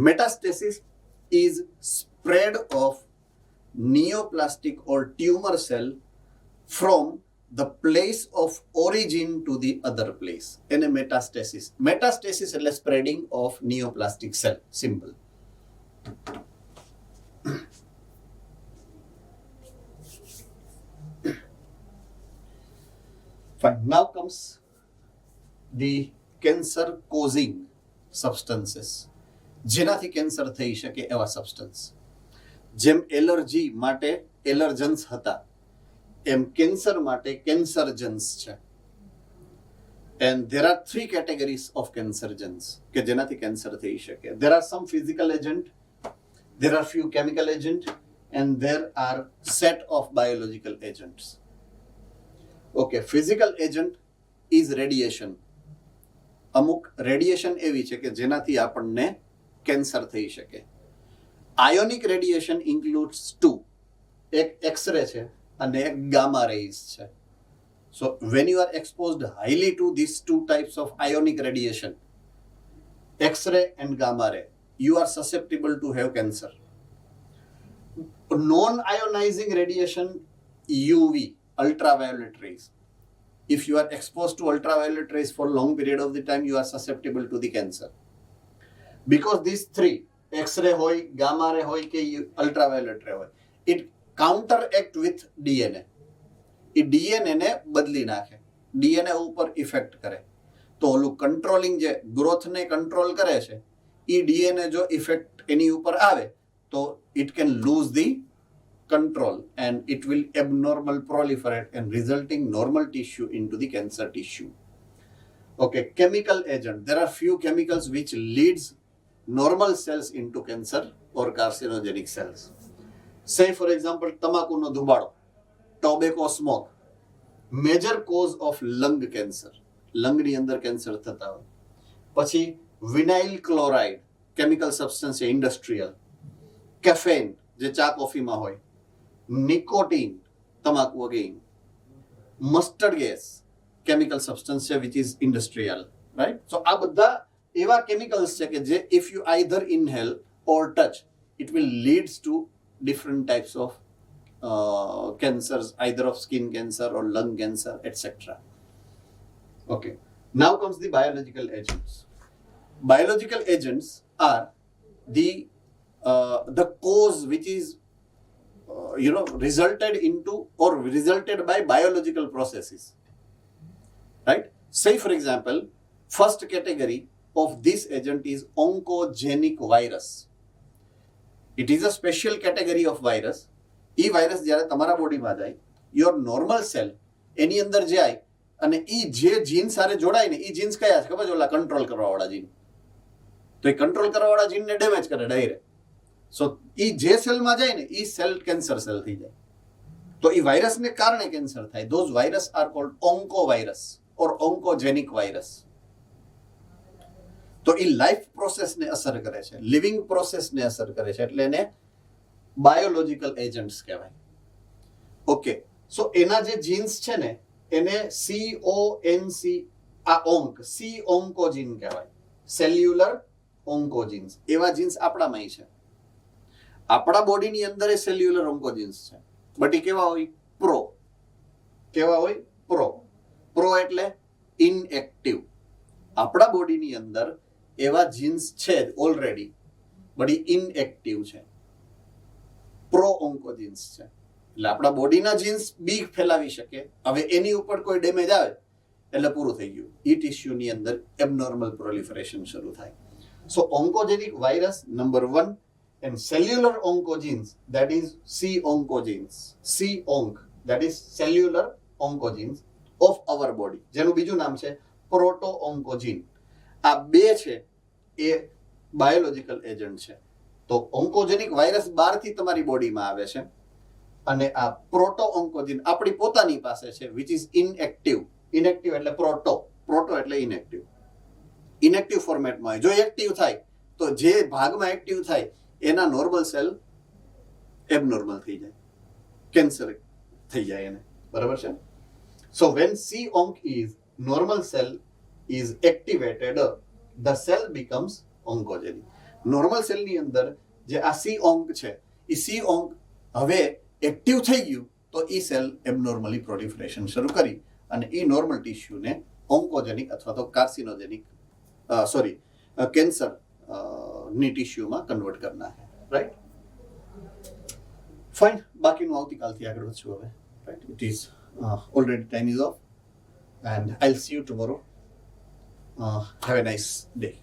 Metastasis is spread of neoplastic or tumor cell from the place of origin to the other place. એને metastasis. Metastasis એટલે spreading of neoplastic cell. Simple. Fine. Now comes the cancer causing substances. જેનાથી cancer થઈ શકે એવા substance. જેમ allergy માટે એલર્જન્સ હતા, એમ cancer માટે કેન્સરજન્સ છે. And there are 3 categories of carcinogens કે જેનાથી કેન્સર થઈ શકે. There are some physical agent, there are few chemical agent, and there are set of biological agents. Okay, physical agent is radiation. અમુક radiation એવી છે કે જેનાથી આપણને કેન્સર થઈ શકે. Ionic radiation includes 2. એક એક્સરે છે અને એક ગામા રેઝ છે. So when you are exposed highly to this 2 types of ionic radiation, x-ray and gamma ray, you are susceptible to have cancer. Non-ionizing radiation, UV, ultraviolet rays. If you are exposed to ultraviolet rays for long period of the time, you are susceptible to the cancer. Because these 3, X-ray hoy, gamma ray hoy ke ultraviolet ray hoy, it counteract with DNA. A DNA ને બદલી નાખે, DNA ઉપર effect કરે. તો ઓલું controlling જે ગ્રોથને control કરે છે, એ DNA જો ઇફેક્ટ એની ઉપર આવે તો it can lose the control and it will abnormal proliferate and resulting normal tissue into the cancer tissue. Okay, chemical agent. There are few chemicals which leads normal cells into cancer or carcinogenic cells. Say for example, tamakuno dhubado, tobacco smoke, major cause of lung cancer. Lung ની અંદર cancer થતા હોય. પછી vinyl chloride, chemical substance છે industrial. Caffeine જે ચા કોફીમાં હોય. નિકોટીન, તમાકુ again. Mustard gas, chemical substance છે which is industrial, right? So આ બધા એવા કેમિકલ્સ છે કે જે if you either inhale or touch, it will leads to different types of cancers, either of skin cancer or lung cancer, etc. Okay, now comes the biological agents. Biological agents are the cause which is resulted into or resulted by biological processes, right? Say for example, first category of this agent is oncogenic virus. It is a special category of virus. A virus જ્યારે તમારા બોડીમાં જાય, your normal cell એની અંદર જાય અને ઈ જે જીન સાથે જોડાય ને ઈ જીન્સ કયા છે ખબર છે? ઓલા કંટ્રોલ કરવા વાળા જીન. તો એ કંટ્રોલ કરવા વાળા જીનને ડેમેજ કરે ડાયરેક્ટ. સો ઈ જે સેલમાં જાય ને ઈ સેલ કેન્સર સેલ થઈ જાય. તો ઈ વાયરસને કારણે કેન્સર થાય. Those virus are called oncovirus or oncogenic virus. તો ઈ લાઈફ પ્રોસેસને અસર કરે છે, લિવિંગ પ્રોસેસને અસર કરે છે, એટલે એને બાયોલોજિકલ એજન્ટ્સ કહેવાય. ઓકે, સો એના જે જીન્સ છે ને એને CONC આ સી ઓન્કોજીન કહેવાય, સેલ્યુલર ઓન્કોજીન્સ. એવા જીન્સ આપણામાં છે. આપણા બોડીની અંદર એ સેલ્યુલર ઓન્કોજીન્સ છે, બટ એ કેવા હોય? પ્રો. કેવા હોય? પ્રો. પ્રો એટલે ઇનએક્ટિવ. આપણા બોડીની અંદર એવા જીન્સ છે ઓલરેડી, બટ એ ઇનએક્ટિવ છે, પ્રો ઓન્કોજીન્સ છે. એટલે આપણા બોડીના જીન્સ બી ફેલાવી શકે. હવે એની ઉપર કોઈ ડેમેજ આવે એટલે પૂરું થઈ ગયું. ઈ ટિશ્યુની અંદર એબનોર્મલ પ્રોલિફરેશન શરૂ થાય. સો oncogenic virus number 1 and cellular oncogenes, that is C oncogenes, C onc, that is cellular oncogenes of our body, જેનું બીજું નામ છે પ્રોટો ઓન્કોજીન. આ બે છે એ બાયોલોજિકલ એજન્ટ છે. તો ઓન્કોજેનિક વાયરસ બહારથી તમારી બોડીમાં આવે છે અને આ પ્રોટો ઓન્કોજીન આપણી પોતાની પાસે છે, which is inactive. ઇનએક્ટિવ એટલે પ્રોટો એટલે ઇનએક્ટિવ. ઇનએક્ટિવ ફોર્મેટમાં હોય. જો એક્ટિવ થાય તો જે ભાગમાં એક્ટિવ થાય એના નોર્મલ સેલ એબનોર્મલ થઈ જાય, કેન્સર થઈ જાય એને. બરાબર છે? So when C onc is normal cell is activated, the cell becomes oncogenic. Normal સેલની અંદર જે આ સી ઓન્ક છે એ સી ઓન્ક હવે એક્ટિવ થઈ ગયું તો એ સેલ એબનોર્મલી પ્રોલિફરેશન શરૂ કરી અને એ નોર્મલ ટિશ્યુને ઓન્કોજેનિક અથવા તો કાર્સિનોજેનિક કેન્સર ની ટિશ્યુમાં કન્વર્ટ કરના है. રાઈટ? ફાઇન. બાકીનું આવતીકાલથી આગળ વધશું હવે. Right? It is already time ease of and I'll see you tomorrow. Have a nice day.